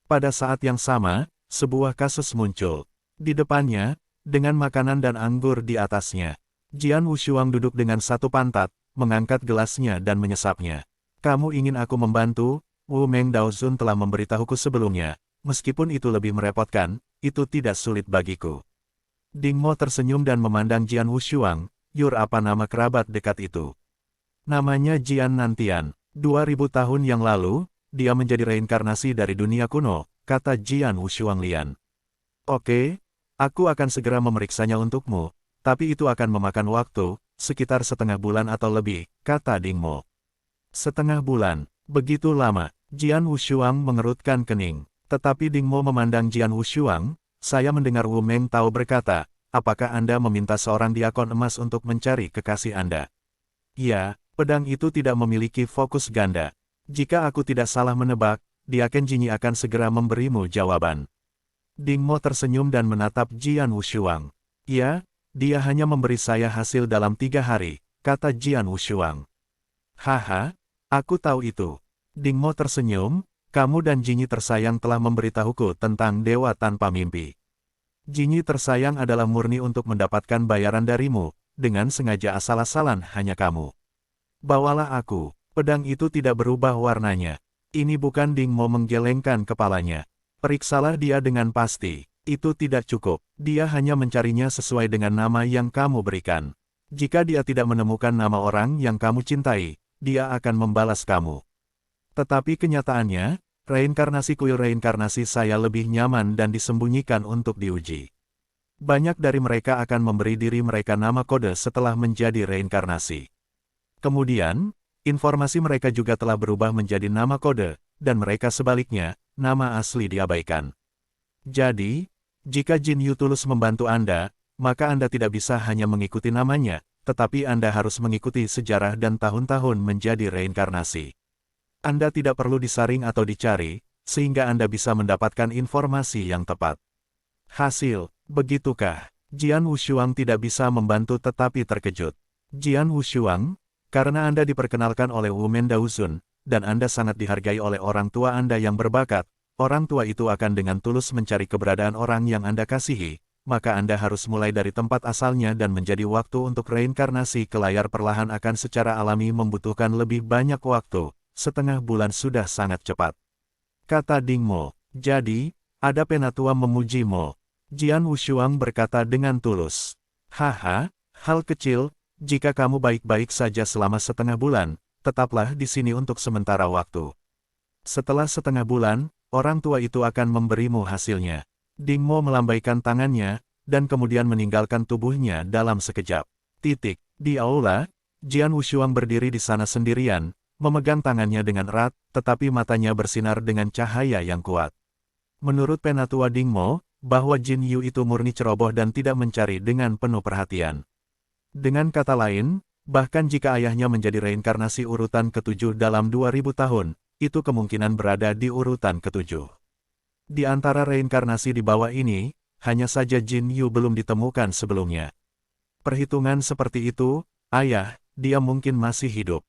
Pada saat yang sama, sebuah kasus muncul. Di depannya, dengan makanan dan anggur di atasnya. Jian Wushuang duduk dengan satu pantat, mengangkat gelasnya dan menyesapnya. Kamu ingin aku membantu? Wu Meng Daozun telah memberitahuku sebelumnya. Meskipun itu lebih merepotkan, itu tidak sulit bagiku. Ding Mo tersenyum dan memandang Jian Wushuang. Yur, apa nama kerabat dekat itu? Namanya Jian Nantian. 2000 tahun yang lalu, dia menjadi reinkarnasi dari dunia kuno, kata Jian Wushuang Lian. Oke, aku akan segera memeriksanya untukmu, tapi itu akan memakan waktu, sekitar setengah bulan atau lebih, kata Ding Mo. Setengah bulan, begitu lama, Jian Wushuang mengerutkan kening. Tetapi Ding Mo memandang Jian Wushuang, saya mendengar Wu Meng Tao berkata, apakah Anda meminta seorang diakon emas untuk mencari kekasih Anda? Ya, pedang itu tidak memiliki fokus ganda. Jika aku tidak salah menebak, Diaken Jinyi akan segera memberimu jawaban. Ding Mo tersenyum dan menatap Jian Wushuang. Ya, dia hanya memberi saya hasil dalam 3 hari, kata Jian Wushuang. Haha, aku tahu itu. Ding Mo tersenyum, kamu dan Jinyi tersayang telah memberitahuku tentang dewa tanpa mimpi. Jinyi tersayang adalah murni untuk mendapatkan bayaran darimu, dengan sengaja asal-asalan hanya kamu. Bawalah aku, pedang itu tidak berubah warnanya. Ini bukan. Ding Mo menggelengkan kepalanya. Periksalah dia dengan pasti. Itu tidak cukup, dia hanya mencarinya sesuai dengan nama yang kamu berikan. Jika dia tidak menemukan nama orang yang kamu cintai, dia akan membalas kamu. Tetapi kenyataannya, reinkarnasi kuil reinkarnasi saya lebih nyaman dan disembunyikan untuk diuji. Banyak dari mereka akan memberi diri mereka nama kode setelah menjadi reinkarnasi. Kemudian, informasi mereka juga telah berubah menjadi nama kode, dan mereka sebaliknya, nama asli diabaikan. Jadi, jika Jin Yu tulus membantu Anda, maka Anda tidak bisa hanya mengikuti namanya, tetapi Anda harus mengikuti sejarah dan tahun-tahun menjadi reinkarnasi. Anda tidak perlu disaring atau dicari, sehingga Anda bisa mendapatkan informasi yang tepat. Hasil, begitukah? Jian Wushuang tidak bisa membantu tetapi terkejut. Jian Wushuang, karena Anda diperkenalkan oleh Wu Meng Daozun, dan Anda sangat dihargai oleh orang tua Anda yang berbakat, orang tua itu akan dengan tulus mencari keberadaan orang yang Anda kasihi, maka Anda harus mulai dari tempat asalnya dan menjadi waktu untuk reinkarnasi ke layar perlahan akan secara alami membutuhkan lebih banyak waktu. Setengah bulan sudah sangat cepat, kata Ding Mo. Jadi, ada penatua memuji Mo. Jian Wushuang berkata dengan tulus. Haha, hal kecil, jika kamu baik-baik saja selama setengah bulan, tetaplah di sini untuk sementara waktu. Setelah setengah bulan, orang tua itu akan memberimu hasilnya. Ding Mo melambaikan tangannya, dan kemudian meninggalkan tubuhnya dalam sekejap. Di aula, Jian Wushuang berdiri di sana sendirian, memegang tangannya dengan erat, tetapi matanya bersinar dengan cahaya yang kuat. Menurut penatua Ding Mo, bahwa Jin Yu itu murni ceroboh dan tidak mencari dengan penuh perhatian. Dengan kata lain, bahkan jika ayahnya menjadi reinkarnasi urutan ke-7 dalam 2000 tahun, itu kemungkinan berada di urutan ke-7. Di antara reinkarnasi di bawah ini, hanya saja Jin Yu belum ditemukan sebelumnya. Perhitungan seperti itu, ayah, dia mungkin masih hidup.